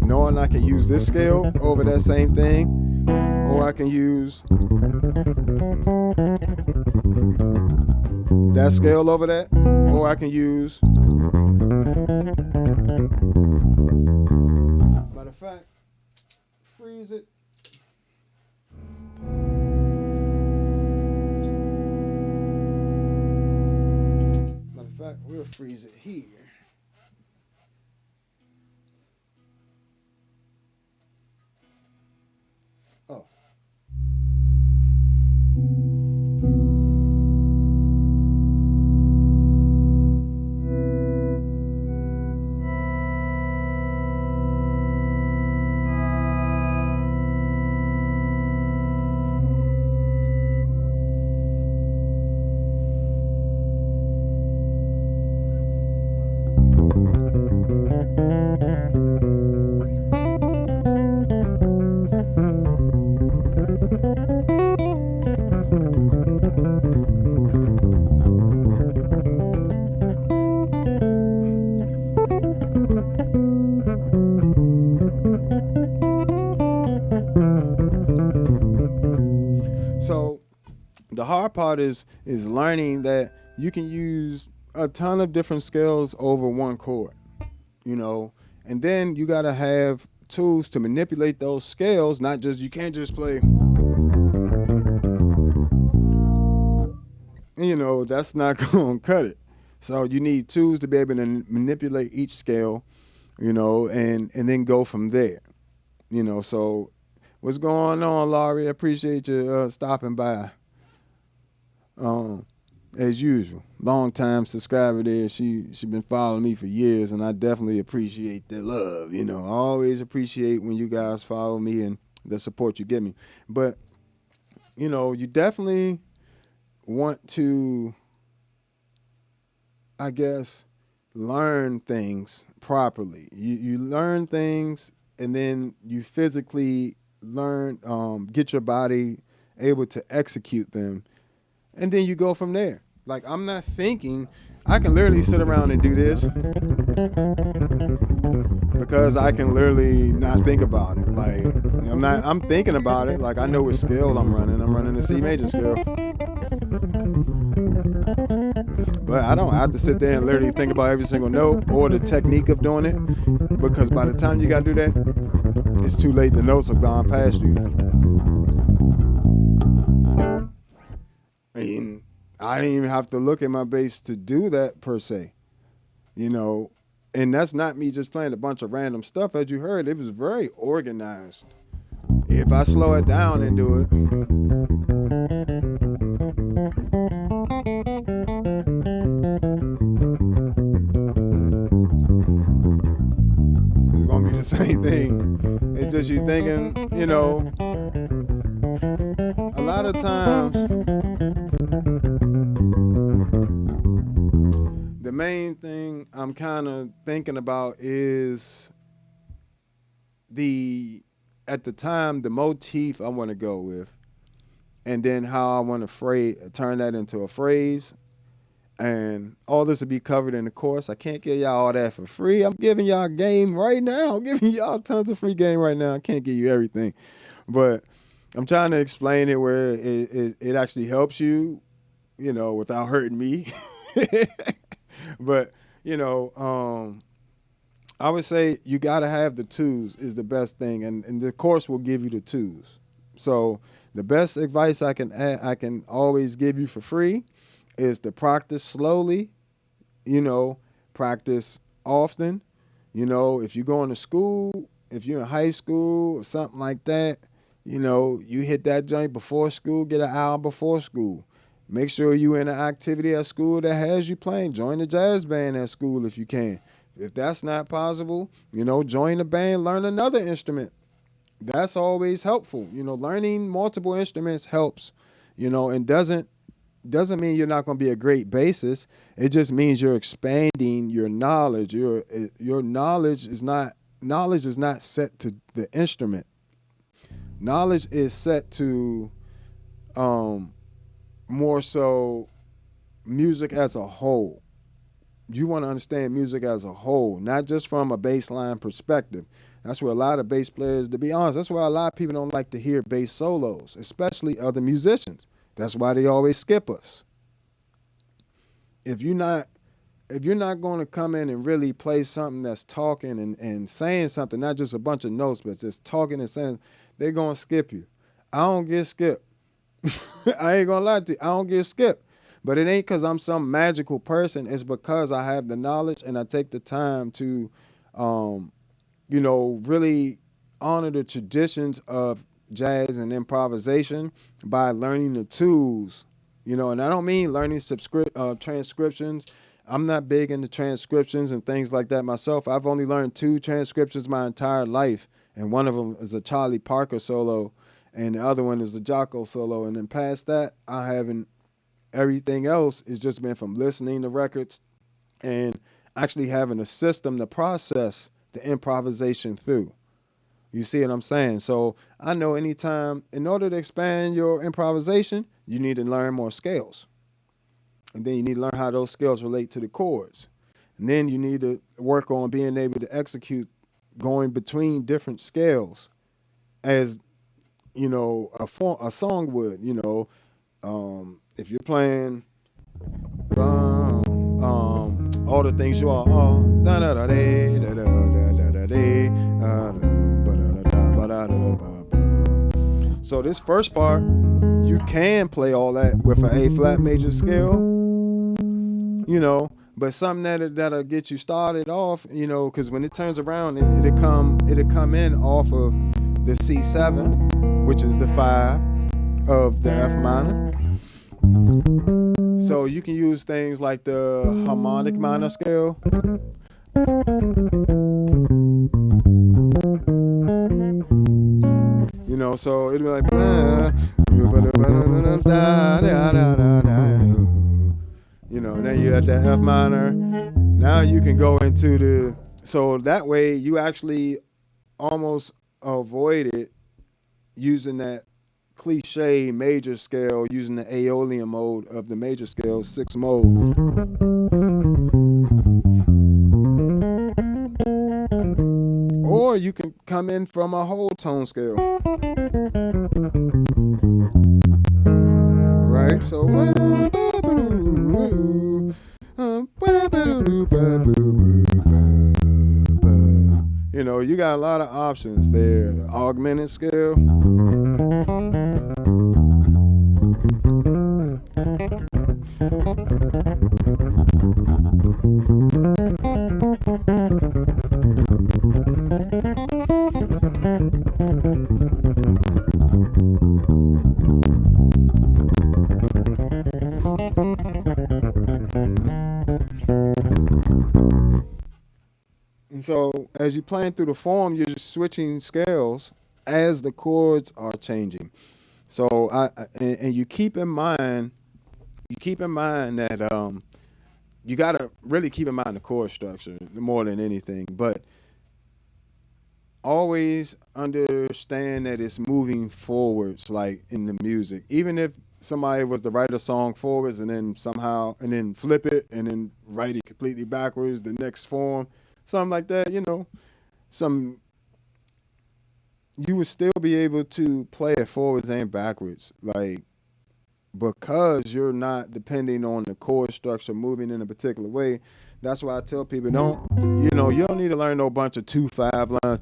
Speaker 1: knowing I can use this scale over that same thing, or I can use that scale over that, or I can use. Matter of fact, freeze it. Matter of fact, we'll freeze it here. Oh. So the hard part is learning that you can use a ton of different scales over one chord, and then you got to have tools to manipulate those scales. Not just, you can't just play, that's not going to cut it. So you need tools to be able to manipulate each scale, and then go from there. So what's going on, Laurie? I appreciate you stopping by. As usual, long time subscriber there. She been following me for years, and I definitely appreciate the love. I always appreciate when you guys follow me and the support you give me. But you definitely want to, I guess, learn things properly. You learn things, and then you physically learn, get your body able to execute them, and then you go from there. Like, I'm not thinking, I can literally sit around and do this because I can literally not think about it. Like, I'm thinking about it. Like, I know what scale I'm running. I'm running the C major scale. But I don't have to sit there and literally think about every single note or the technique of doing it, because by the time you got to do that, it's too late. The notes have gone past you. And I didn't even have to look at my bass to do that per se, and that's not me just playing a bunch of random stuff. As you heard, it was very organized. If I slow it down and do it, it's gonna be the same thing. It's just you thinking, a lot of times, the main thing I'm kind of thinking about is at the time, the motif I want to go with, and then how I want to turn that into a phrase. And all this will be covered in the course. I can't give y'all all that for free. I'm giving y'all game right now. I'm giving y'all tons of free game right now. I can't give you everything. But I'm trying to explain it where it actually helps you, without hurting me. But, I would say you got to have the tools is the best thing. And the course will give you the tools. So the best advice I can always give you for free is to practice slowly, practice often. If you're going to school, if you're in high school or something like that, you hit that joint before school, get an hour before school. Make sure you're in an activity at school that has you playing. Join the jazz band at school if you can. If that's not possible, join the band, learn another instrument. That's always helpful. Learning multiple instruments helps, and doesn't doesn't mean you're not going to be a great bassist. It just means you're expanding your knowledge. Your knowledge is not set to the instrument. Knowledge is set to um, more so music as a whole. You want to understand music as a whole, not just from a bass line perspective. That's where a lot of bass players, to be honest, that's why a lot of people don't like to hear bass solos, especially other musicians. That's why they always skip us. If you're not going to come in and really play something that's talking and saying something, not just a bunch of notes, but just talking and saying, they're going to skip you. I don't get skipped. I ain't going to lie to you. I don't get skipped. But it ain't because I'm some magical person. It's because I have the knowledge and I take the time to, really honor the traditions of jazz and improvisation by learning the tools. And I don't mean learning transcriptions. I'm not big into transcriptions and things like that myself. I've only learned 2 transcriptions my entire life, and one of them is a Charlie Parker solo, and the other one is a Jocko solo. And then past that, I haven't. Everything else has just been from listening to records and actually having a system to process the improvisation through. You see what I'm saying? So I know anytime, in order to expand your improvisation, you need to learn more scales. And then you need to learn how those scales relate to the chords. And then you need to work on being able to execute going between different scales as, a song would, if you're playing all the things you are, so this first part, you can play all that with an A flat major scale, but something that'll get you started off, because when it turns around, it'll come in off of the C7, which is the 5 of the F minor. So you can use things like the harmonic minor scale. So it'll be like, then you have the F minor. Now you can go into so that way you actually almost avoided using that cliche major scale, using the Aeolian mode of the major scale, 6 mode. Or you can come in from a whole tone scale. Right? So you got a lot of options there. Augmented scale. And so as you're playing through the form, you're just switching scales as the chords are changing. So and you keep in mind that you gotta really keep in mind the chord structure more than anything, but always understand that it's moving forwards, like in the music. Even if somebody was to write a song forwards and then flip it and then write it completely backwards, the next form, something like that, you would still be able to play it forwards and backwards, like, because you're not depending on the chord structure moving in a particular way. That's why I tell people, you don't need to learn no bunch of 2/5 lines.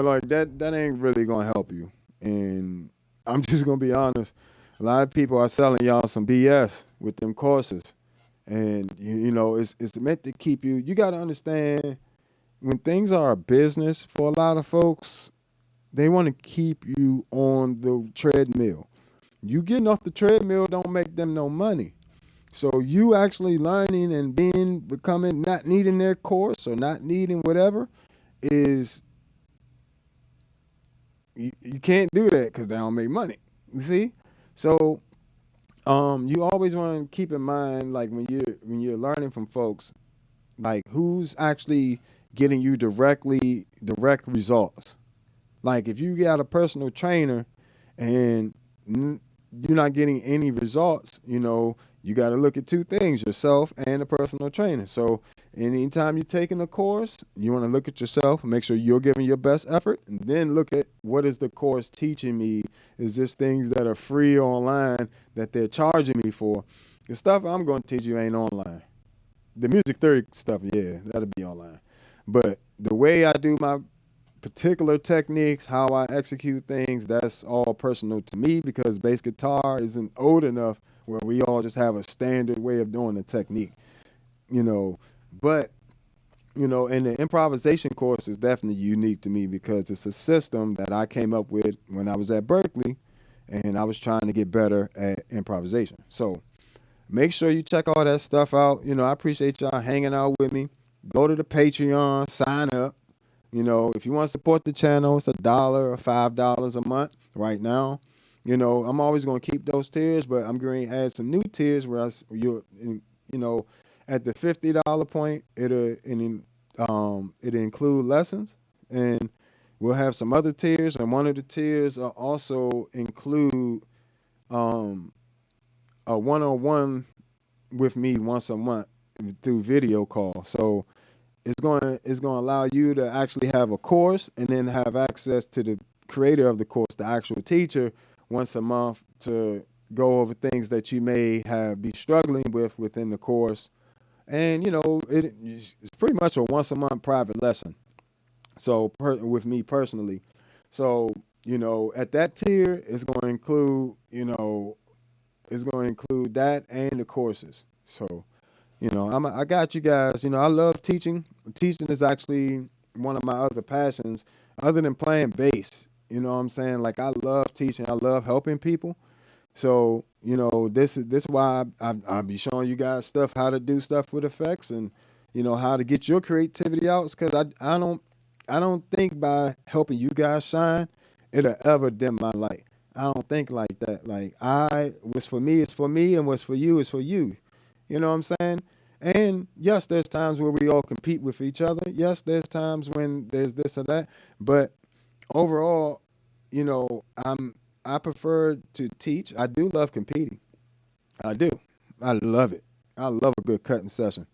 Speaker 1: Like that ain't really gonna help you. And I'm just gonna be honest, a lot of people are selling y'all some BS with them courses. And it's meant to keep you. You gotta understand, when things are a business for a lot of folks, they want to keep you on the treadmill. You getting off the treadmill don't make them no money. So you actually learning and becoming, not needing their course or not needing whatever, is, you can't do that because they don't make money. You see? So you always want to keep in mind, like when you're learning from folks, like who's actually getting you direct results. Like if you got a personal trainer and you're not getting any results, you got to look at two things: yourself and the personal trainer. So anytime you're taking a course, you want to look at yourself, make sure you're giving your best effort, and then look at what is the course teaching me. Is this things that are free online that they're charging me for? The stuff I'm going to teach you ain't online. The music theory stuff, yeah, that'll be online. But the way I do my particular techniques, how I execute things, that's all personal to me because bass guitar isn't old enough where we all just have a standard way of doing the technique, you know. But, and the improvisation course is definitely unique to me because it's a system that I came up with when I was at Berkeley and I was trying to get better at improvisation. So make sure you check all that stuff out. I appreciate y'all hanging out with me. Go to the Patreon, sign up. If you want to support the channel, it's $1 or $5 a month right now. I'm always going to keep those tiers, but I'm going to add some new tiers where at the $50 point, it'll include lessons, and we'll have some other tiers, and one of the tiers will also include a one-on-one with me once a month through video call. So it's going to allow you to actually have a course and then have access to the creator of the course, the actual teacher, once a month to go over things that you may be struggling with within the course. And it's pretty much a once a month private lesson. So with me personally, so at that tier, it's going to include that and the courses. So I got you guys. I love teaching. Teaching is actually one of my other passions, other than playing bass. You know what I'm saying? Like I love teaching. I love helping people. So this is why I'll be showing you guys stuff, how to do stuff with effects, and how to get your creativity out. Because I don't think by helping you guys shine, it'll ever dim my light. I don't think like that. Like what's for me is for me, and what's for you is for you. You know what I'm saying? And yes, there's times where we all compete with each other. Yes, there's times when there's this or that. But overall, I prefer to teach. I do love competing. I do. I love it. I love a good cutting session.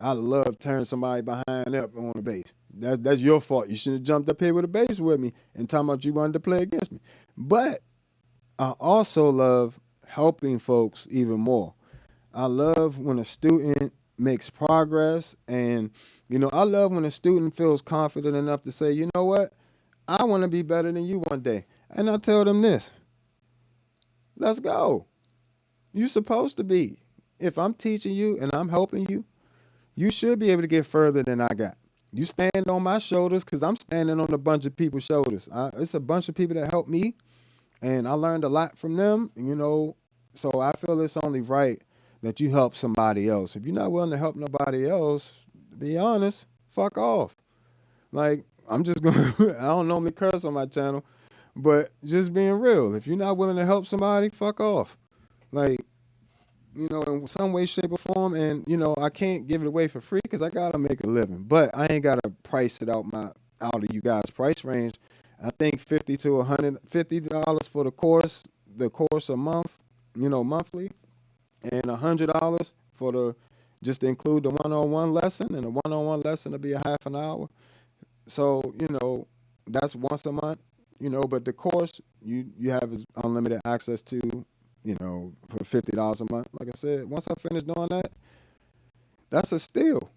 Speaker 1: I love turning somebody behind up on the bass. That's your fault. You should have jumped up here with a bass with me and talking about you wanted to play against me. But I also love helping folks even more. I love when a student makes progress, and I love when a student feels confident enough to say, you know what, I want to be better than you one day. And I tell them this: let's go. You're supposed to be. If I'm teaching you and I'm helping you, you should be able to get further than I got. You stand on my shoulders because I'm standing on a bunch of people's shoulders. It's a bunch of people that helped me, and I learned a lot from them. So I feel it's only right that you help somebody else. If you're not willing to help nobody else, to be honest, fuck off. Like, I'm just going to, I don't normally curse on my channel, but just being real, if you're not willing to help somebody, fuck off. Like, in some way, shape, or form. And, I can't give it away for free because I got to make a living. But I ain't got to price it out of you guys' price range. I think $50 to $150 for the course a month, monthly, and $100 for just to include the one-on-one lesson, and the one-on-one lesson will be a half an hour. So, that's once a month, but the course you have is unlimited access to, for $50 a month. Like I said, once I finish doing that, that's a steal.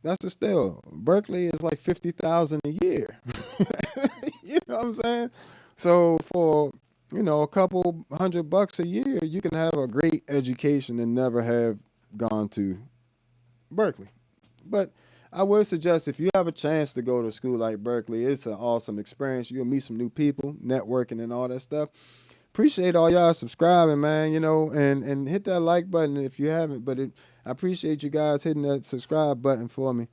Speaker 1: That's a steal. Berkeley is like $50,000 a year. You know what I'm saying? So for a couple $100 a year, you can have a great education and never have gone to Berkeley. But I would suggest if you have a chance to go to a school like Berkeley, it's an awesome experience. You'll meet some new people, networking and all that stuff. Appreciate all y'all subscribing, man, and hit that like button if you haven't. But I appreciate you guys hitting that subscribe button for me.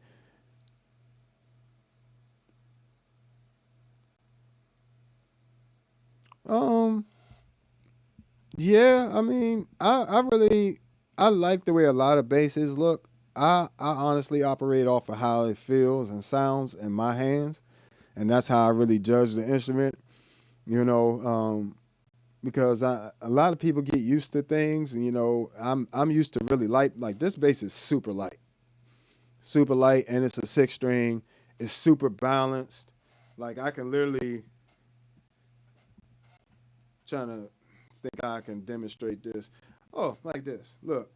Speaker 1: Um, yeah, I mean, I like the way a lot of basses look. I honestly operate off of how it feels and sounds in my hands, and that's how I really judge the instrument. You know, because a lot of people get used to things, and I'm used to really light. Like this bass is super light, and it's a six string. It's super balanced. Like I can literally trying to think how I can demonstrate this. Oh, like this. Look,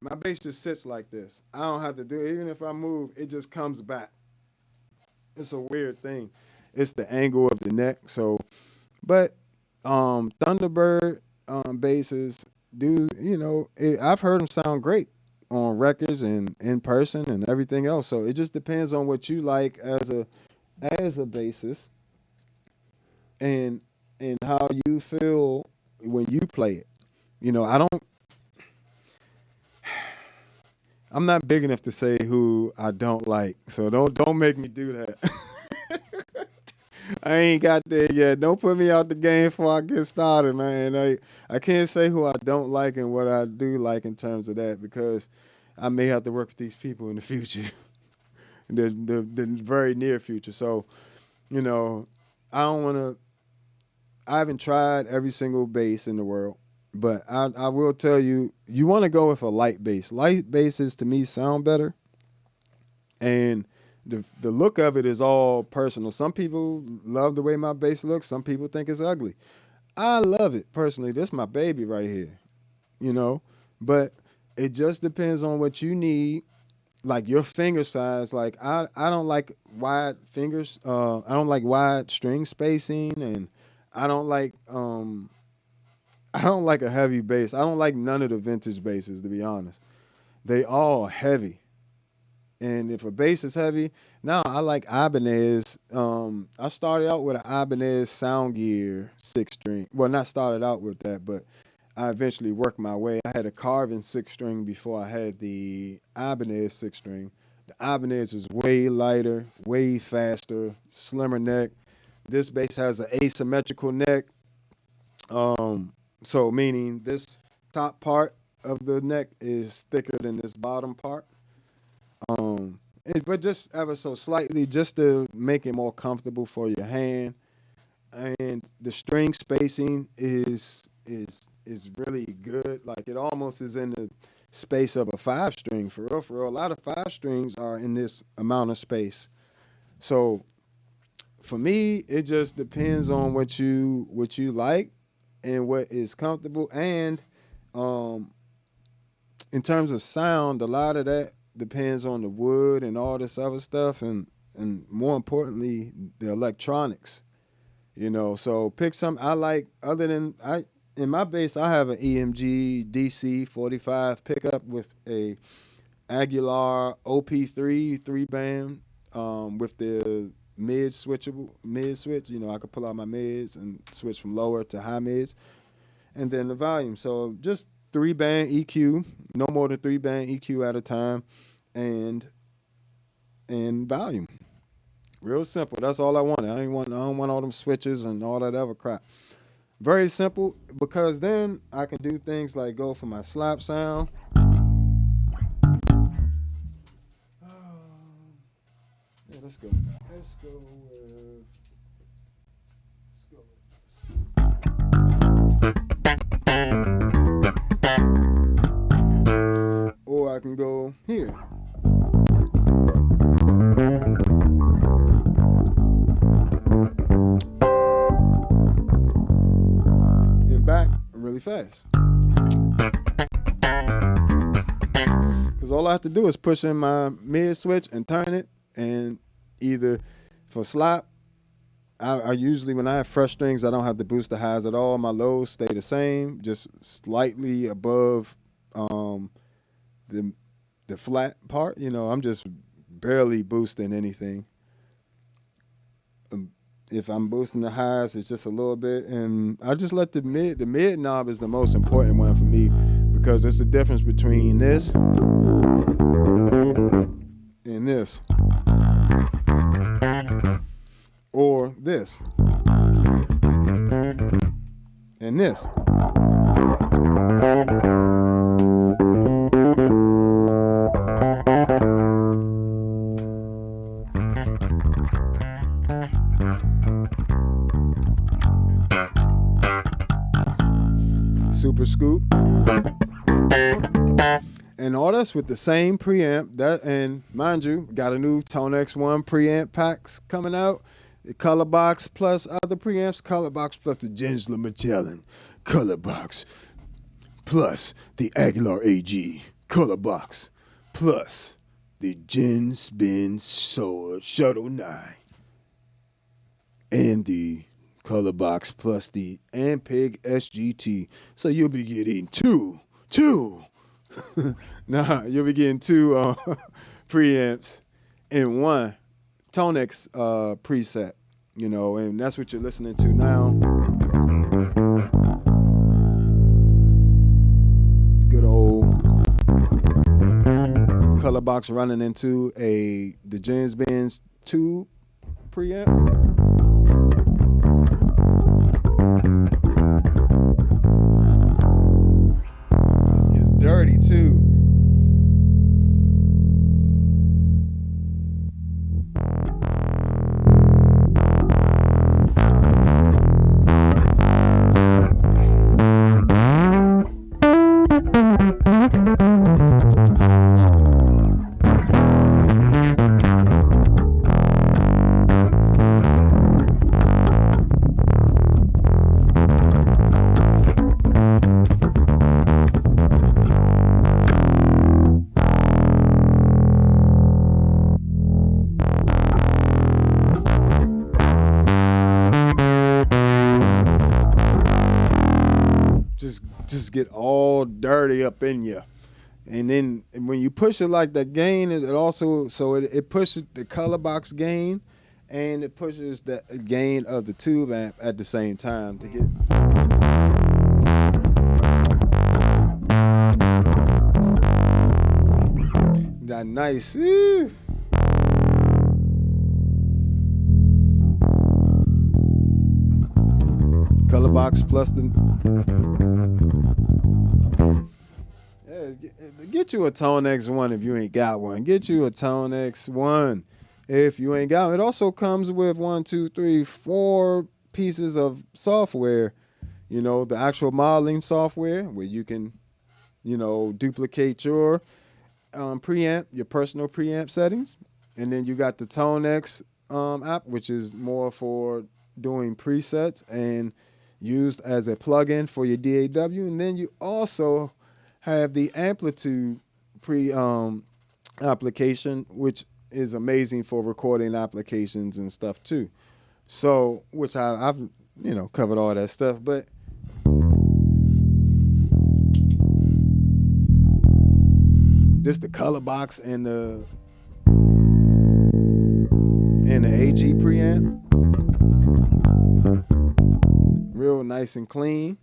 Speaker 1: my bass just sits like this. I don't have to do it. Even if I move, it just comes back. It's a weird thing. It's the angle of the neck. So, but Thunderbird basses do, I've heard them sound great on records and in person and everything else. So it just depends on what you like as a bassist and how you feel when you play it. I don't. I'm not big enough to say who I don't like, so don't make me do that. I ain't got there yet. Don't put me out the game before I get started, man. I can't say who I don't like and what I do like in terms of that because I may have to work with these people in the future, the very near future. So you know, I don't want to. I haven't tried every single bass in the world, but I will tell you, you want to go with a light bass. Light basses to me sound better, and the look of it is all personal. Some people love the way my bass looks. Some people think it's ugly. I love it personally. This is my baby right here, you know. But it just depends on what you need, like your finger size. Like I don't like wide fingers. I don't like wide string spacing, and I don't like I don't like a heavy bass. I don't like none of the vintage basses, to be honest. They all heavy. And if a bass is heavy, now I like Ibanez. I started out with an Ibanez Sound Gear six string. Well, not started out with that, but I eventually worked my way. I had a Carvin six string before I had the Ibanez six string. The Ibanez is way lighter, way faster, slimmer neck. This bass has an asymmetrical neck. So meaning this top part of the neck is thicker than this bottom part. But just ever so slightly, just to make it more comfortable for your hand. And the string spacing is really good. Like it almost is in the space of a five string for real. For real, a lot of five strings are in this amount of space. So for me, it just depends on what you like and what is comfortable. And um, in terms of sound, a lot of that depends on the wood and all this other stuff, and more importantly, the electronics. So pick some I like other than I in my bass. I have an EMG DC 45 pickup with a Aguilar OP3 3 band with the mid switch. I could pull out my mids and switch from lower to high mids, and then the volume. So just 3 band EQ, no more than 3 band EQ at a time, and volume. Real simple. That's all I wanted. I don't want all them switches and all that other crap. Very simple because then I can do things like go for my slap sound. Yeah, let's go. Let's go with. Let's go with this. Or I can go here. And back really fast. Because all I have to do is push in my mid switch and turn it, and either for slap, I usually, when I have fresh strings, I don't have to boost the highs at all. My lows stay the same, just slightly above the flat part. I'm just barely boosting anything. If I'm boosting the highs, it's just a little bit, and I just let the mid knob is the most important one for me because it's the difference between this and this, or this. and this. Super scoop. And all that's with the same preamp. That, and mind you, got a new ToneX 1 preamp packs coming out. The color box plus other preamps, color box plus the Gensler Magellan, color box plus the Aguilar AG, color box plus the Gen Spin Sword Shuttle 9, and the color box plus the Ampeg SGT. So you'll be getting two. Nah, you'll be getting two preamps in one ToneX preset, and that's what you're listening to now. Good old color box running into the Jens Benz 2 preamp. Dirty too. Just get all dirty up in you. And then when you push it like that gain, it also, so it pushes the color box gain and it pushes the gain of the tube amp at the same time to get that nice. Color box plus the get you a ToneX 1 if you ain't got one. Get you a ToneX 1 if you ain't got one. It also comes with 4 pieces of software. The actual modeling software where you can, duplicate your preamp, your personal preamp settings. And then you got the ToneX app, which is more for doing presets and used as a plugin for your DAW. And then you also have the Amplitude application, which is amazing for recording applications and stuff too. So, which I've covered all that stuff, but just the color box and the AG preamp, real nice and clean.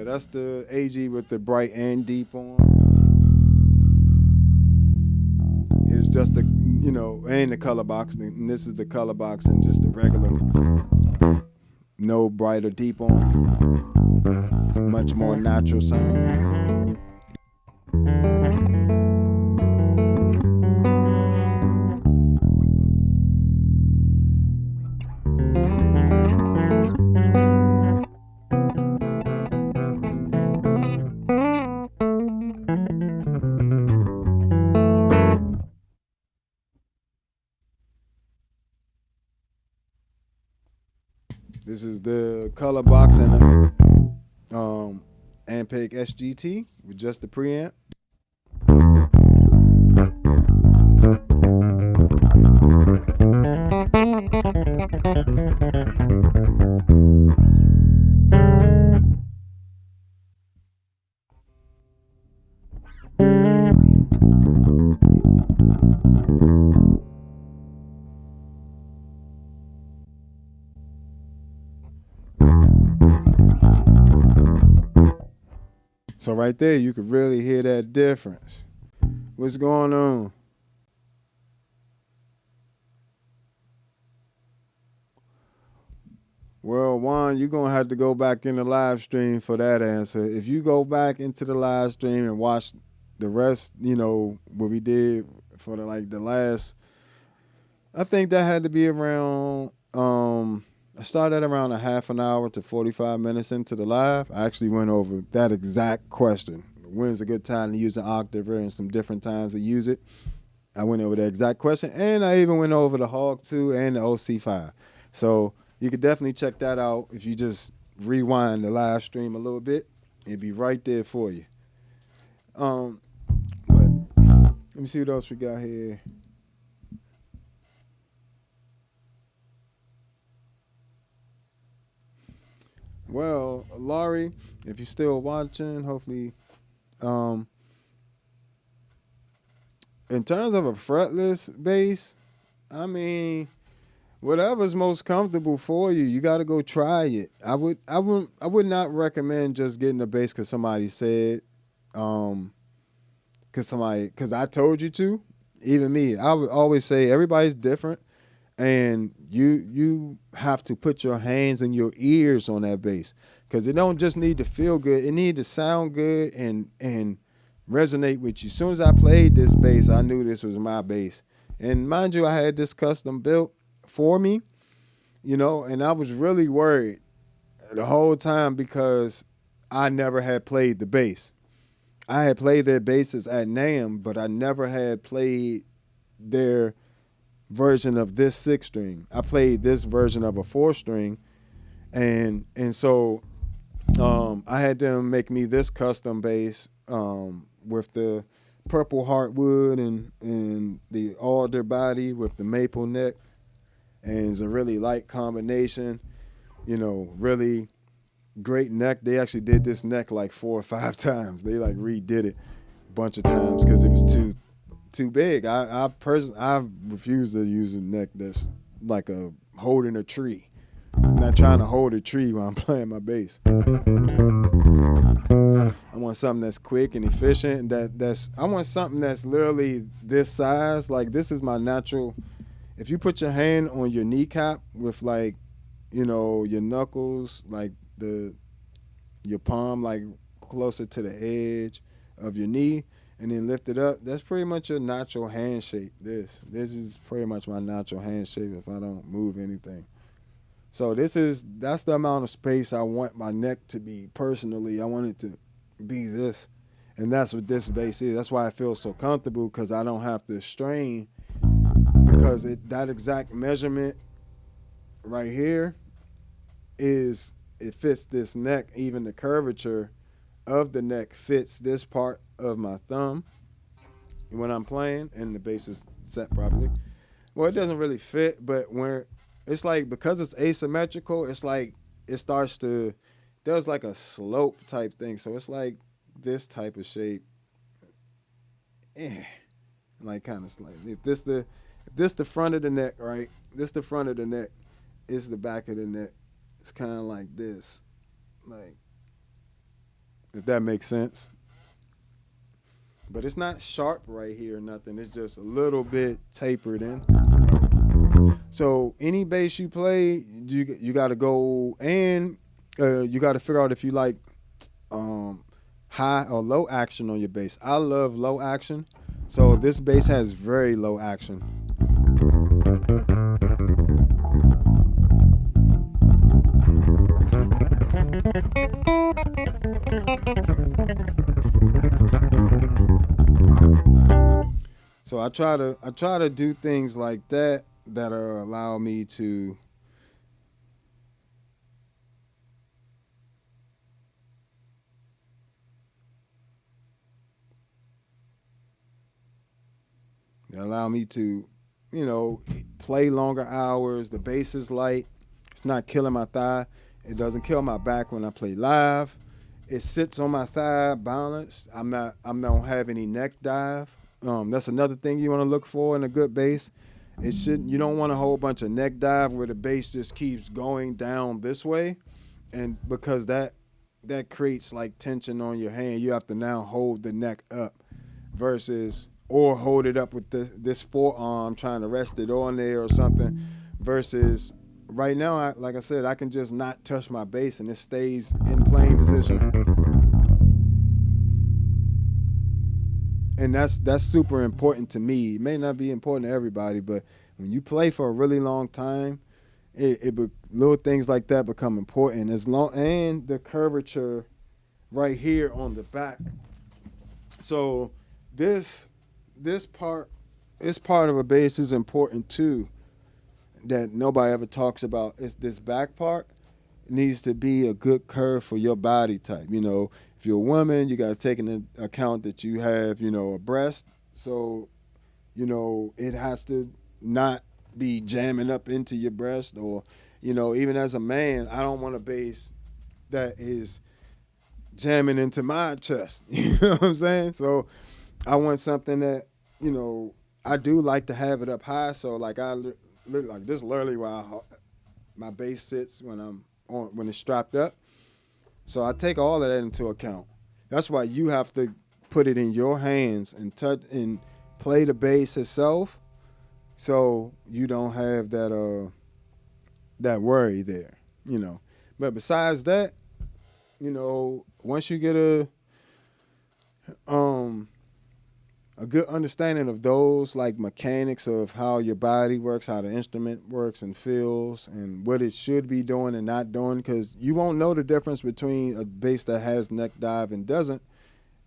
Speaker 1: That's the AG with the bright and deep on. Here's just the, and the color box. And this is the color box and just the regular no bright or deep on. Much more natural sound. This is the color box and the Ampeg SGT with just the preamp. So right there, you could really hear that difference. What's going on? Well, Juan, you're going to have to go back in the live stream for that answer. If you go back into the live stream and watch the rest, what we did for the last, I think that had to be around, I started around a half an hour to 45 minutes into the live. I actually went over that exact question. When's a good time to use an octaver and some different times to use it? I went over the exact question, and I even went over the Hog 2 and the OC5. So you could definitely check that out if you just rewind the live stream a little bit. It'd be right there for you. But let me see what else we got here. Well, Laurie, if you're still watching, hopefully, in terms of a fretless bass, I mean, whatever's most comfortable for you, you got to go try it. I would not recommend just getting a bass because somebody said, because I told you to. Even me, I would always say everybody's different, and you have to put your hands and your ears on that bass because it don't just need to feel good; it need to sound good and resonate with you. As soon as I played this bass, I knew this was my bass. And mind you, I had this custom built for me, and I was really worried the whole time because I never had played the bass. I had played their basses at NAMM, but I never had played their version of this 6-string. I played this version of a 4-string, and so I had them make me this custom bass with the purple heartwood and the alder body with the maple neck, and it's a really light combination. Really great neck. They actually did this neck like 4 or 5 times. They like redid it a bunch of times because it was too big. I refuse to use a neck that's like holding a tree. I'm not trying to hold a tree while I'm playing my bass. I want something that's quick and efficient. I want something that's literally this size. Like this is my natural. If you put your hand on your kneecap with your knuckles, like your palm like closer to the edge of your knee, and then lift it up, that's pretty much your natural hand shape. This is pretty much my natural hand shape if I don't move anything. So that's the amount of space I want my neck to be personally. I want it to be this. And that's what this bass is. That's why I feel so comfortable, because I don't have to strain, because that exact measurement right here it fits this neck. Even the curvature of the neck fits this part of my thumb when I'm playing, and the bass is set properly. Well, it doesn't really fit, but it's like, because it's asymmetrical, it's like it does like a slope type thing. So it's like this type of shape. Like kind of like if this the front of the neck, right? This the front of the neck. It's the back of the neck. It's kind of like this, like, if that makes sense. But it's not sharp right here or nothing. It's just a little bit tapered in. So any bass you play, you got to go and you got to figure out if you like um, high or low action on your bass. I love low action, so this bass has very low action. So I try to do things like that that allow me to you know, play longer hours. The bass is light. It's not killing my thigh. It doesn't kill my back when I play live. It sits on my thigh balanced. I don't have any neck dive. That's another thing you want to look for in a good bass. You don't want a whole bunch of neck dive where the bass just keeps going down this way, and because that creates like tension on your hand. You have to now hold the neck up versus or hold it up with this forearm trying to rest it on there or something versus right now like I said, I can just not touch my bass and it stays in playing position, and that's super important to me. It may not be important to everybody, but when you play for a really long time, little things like that become important. As long and the curvature right here on the back. So this this part this part of a bass is important too that nobody ever talks about. Is this back part needs to be a good curve for your body type. You know, if you're a woman, you got to take into account that you have, you know, a breast. So, you know, it has to not be jamming up into your breast or, you know, even as a man, I don't want a bass that is jamming into my chest. You know what I'm saying? So I want something that, you know, I do like to have it up high. So like like this literally where my bass sits when it's strapped up. So I take all of that into account. That's why you have to put it in your hands and touch and play the bass itself, so you don't have that worry there, you know. But besides that, you know, once you get um a good understanding of those like mechanics of how your body works, how the instrument works and feels, and what it should be doing and not doing, because you won't know the difference between a bass that has neck dive and doesn't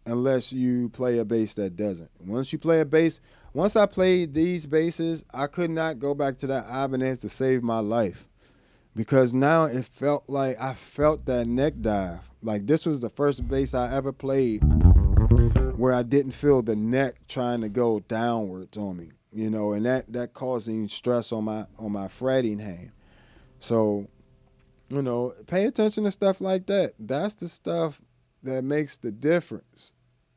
Speaker 1: unless you play a bass that doesn't. Once I played these basses, I could not go back to that Ibanez to save my life, because now it felt like I felt that neck dive. Like this was the first bass I ever played where I didn't feel the neck trying to go downwards on me, you know, and that causing stress on my fretting hand. So, you know, pay attention to stuff like that. That's the stuff that makes the difference.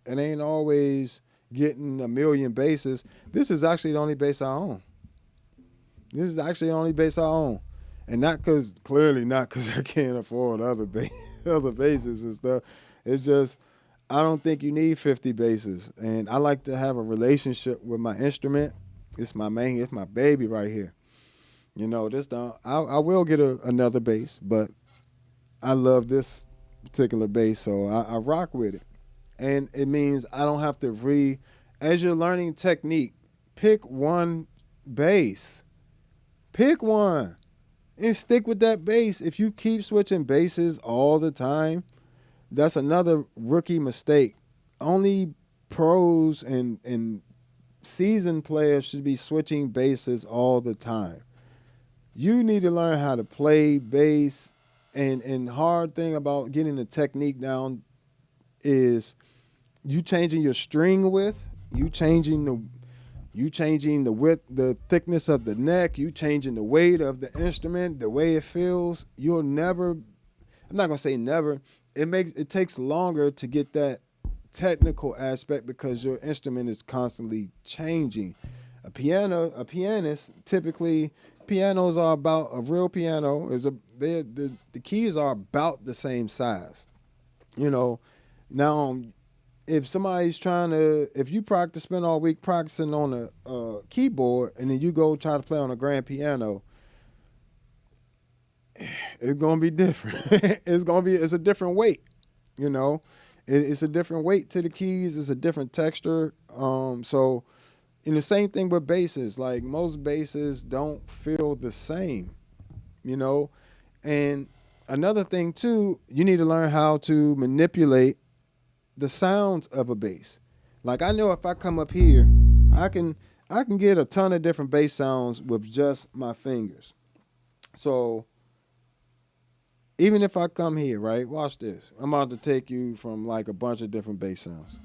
Speaker 1: It ain't always getting a million basses. This is actually the only bass I own. This is actually the only bass I own. And clearly not because I can't afford other basses and stuff. It's just, I don't think you need 50 basses. And I like to have a relationship with my instrument. It's my baby right here. You know, I will get another bass, but I love this particular bass, so I rock with it. And it means I don't have to as you're learning technique, pick one bass. Pick one and stick with that bass. If you keep switching basses all the time, that's another rookie mistake. Only pros and seasoned players should be switching basses all the time. You need to learn how to play bass, and hard thing about getting the technique down is you changing your string width, you changing the width, the thickness of the neck, you changing the weight of the instrument, the way it feels. You'll never, I'm not gonna say never. It takes longer to get that technical aspect because your instrument is constantly changing. A pianist typically, pianos are about a real piano is the keys are about the same size. You know, now if somebody's if you practice, spend all week practicing on a keyboard, and then you go try to play on a grand piano, it's gonna be different. It's a different weight, you know. It's a different weight to the keys. It's a different texture. So, and the same thing with basses. Like most basses don't feel the same, you know. And another thing too, you need to learn how to manipulate the sounds of a bass. Like I know if I come up here, I can I can get a ton of different bass sounds with just my fingers. So even if I come here, right? Watch this. I'm about to take you from like a bunch of different bass sounds.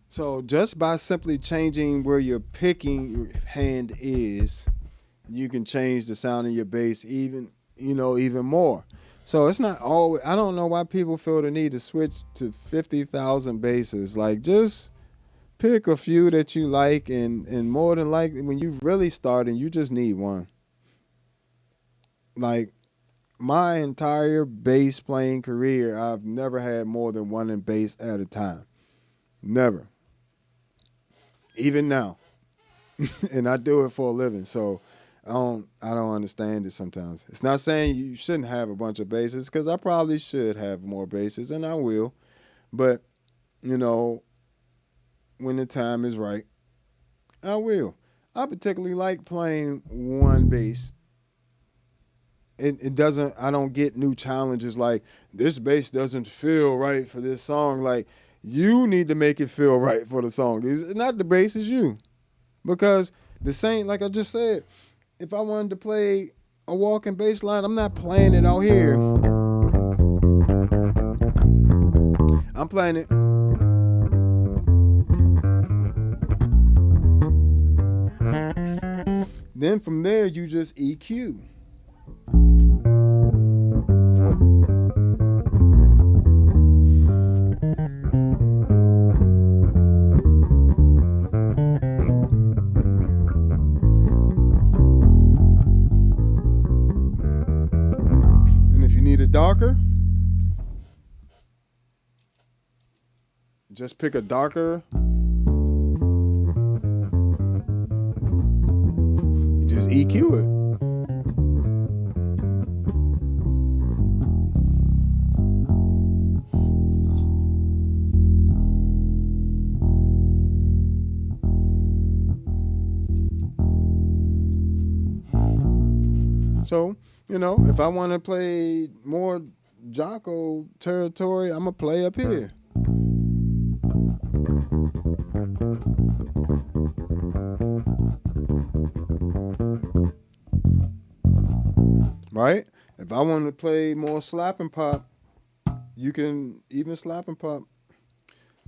Speaker 1: So just by simply changing where your picking hand is, you can change the sound of your bass even more. So it's not always. I don't know why people feel the need to switch to 50,000 basses. Like just pick a few that you like, and more than likely when you really starting, you just need one. Like my entire bass playing career, I've never had more than one in bass at a time. Never. Even now. And I do it for a living. So I don't understand it sometimes. It's not saying you shouldn't have a bunch of bases, because I probably should have more bases, and I will. But, you know, when the time is right, I will. I particularly like playing one bass. It doesn't, I don't get new challenges like this bass doesn't feel right for this song. Like, you need to make it feel right for the song. It's not the bass, it's you. Because the same, like I just said, if I wanted to play a walking bass line, I'm not playing it out here. I'm playing it. Then from there, you just EQ. Darker, just pick a darker, just EQ it. So, if I want to play more Jocko territory, I'm going to play up here. Right? If I want to play more slap and pop, you can even slap and pop.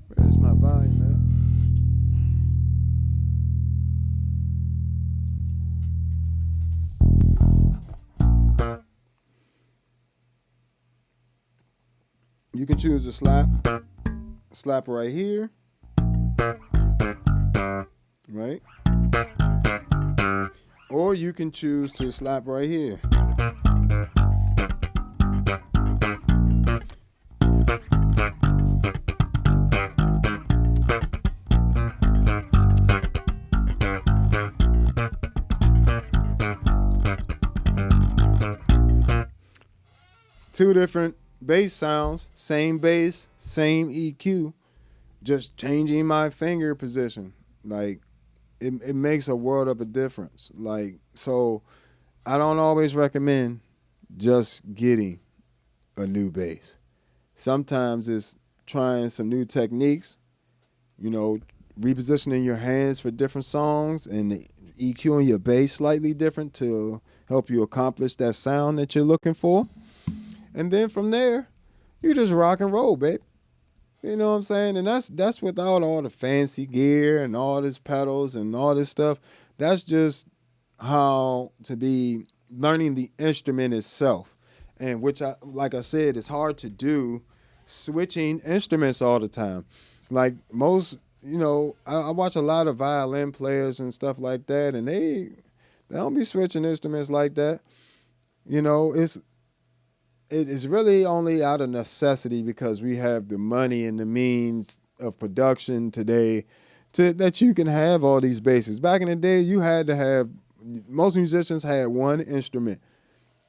Speaker 1: Where's my volume at? You can choose to slap right here, right? Or you can choose to slap right here. two different bass sounds, same bass, same EQ, just changing my finger position. Like it makes a world of a difference. Like, so I don't always recommend just getting a new bass. Sometimes it's trying some new techniques, you know, repositioning your hands for different songs and EQing your bass slightly different to help you accomplish that sound that you're looking for. And then from there, you just rock and roll, babe. You know what I'm saying? And that's without all the fancy gear and all this pedals and all this stuff. That's just how to be learning the instrument itself. And which I like I said, it's hard to do switching instruments all the time. Like most, I watch a lot of violin players and stuff like that, and they don't be switching instruments like that. You know, it is really only out of necessity because we have the money and the means of production today that you can have all these basses. Back in the day, you had to have, most musicians had one instrument.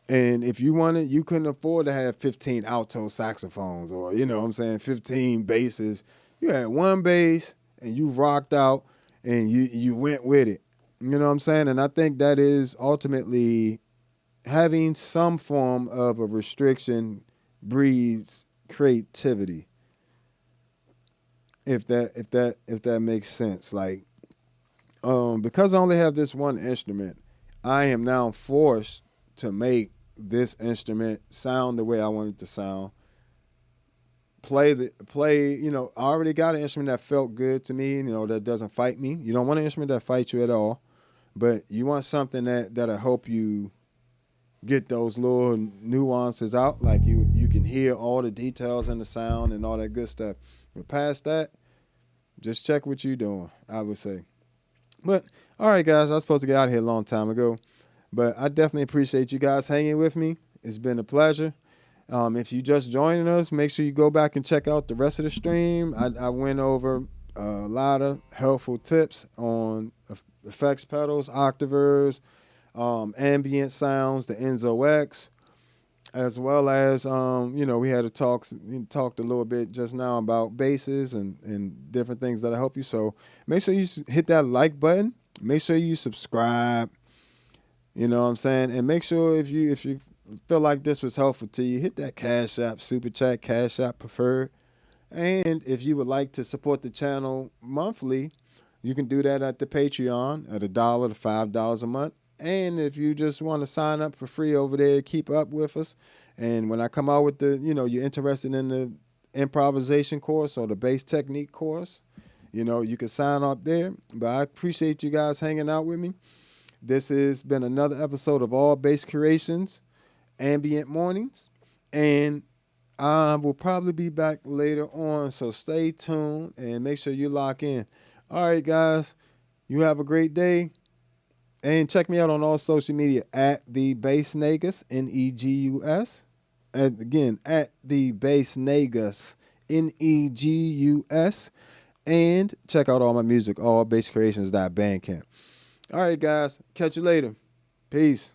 Speaker 1: And if you wanted, you couldn't afford to have 15 alto saxophones or, 15 basses. You had one bass and you rocked out and you went with it. You know what I'm saying? And I think that is ultimately having some form of a restriction breeds creativity. If that makes sense. Like, because I only have this one instrument, I am now forced to make this instrument sound the way I want it to sound. I already got an instrument that felt good to me, that doesn't fight me. You don't want an instrument that fights you at all, but you want something that'll help you get those little nuances out. Like you can hear all the details in the sound and all that good stuff. But past that, just check what you're doing, I would say. But all right, guys, I was supposed to get out of here a long time ago. But I definitely appreciate you guys hanging with me. It's been a pleasure. If you just joining us, make sure you go back and check out the rest of the stream. I went over a lot of helpful tips on effects pedals, octavers, ambient sounds, the Enzo X, as well as, we had talked a little bit just now about basses and different things that'll help you. So make sure you hit that like button. Make sure you subscribe. You know what I'm saying? And make sure if you feel like this was helpful to you, hit that Cash App, Super Chat, Cash App preferred. And if you would like to support the channel monthly, you can do that at the Patreon at $1 to $5 a month. And if you just want to sign up for free over there to keep up with us, and when I come out with you're interested in the improvisation course or the bass technique course, you can sign up there. But I appreciate you guys hanging out with me. This has been another episode of All Bass Creations, Ambient Mornings, and I will probably be back later on, so stay tuned and make sure you lock in. All right, guys, you have a great day, and check me out on all social media at the Bassnegus, Negus, and again at the Bassnegus, Negus, and check out all my music, allbasscreations.bandcamp. All right, guys. Catch you later. Peace.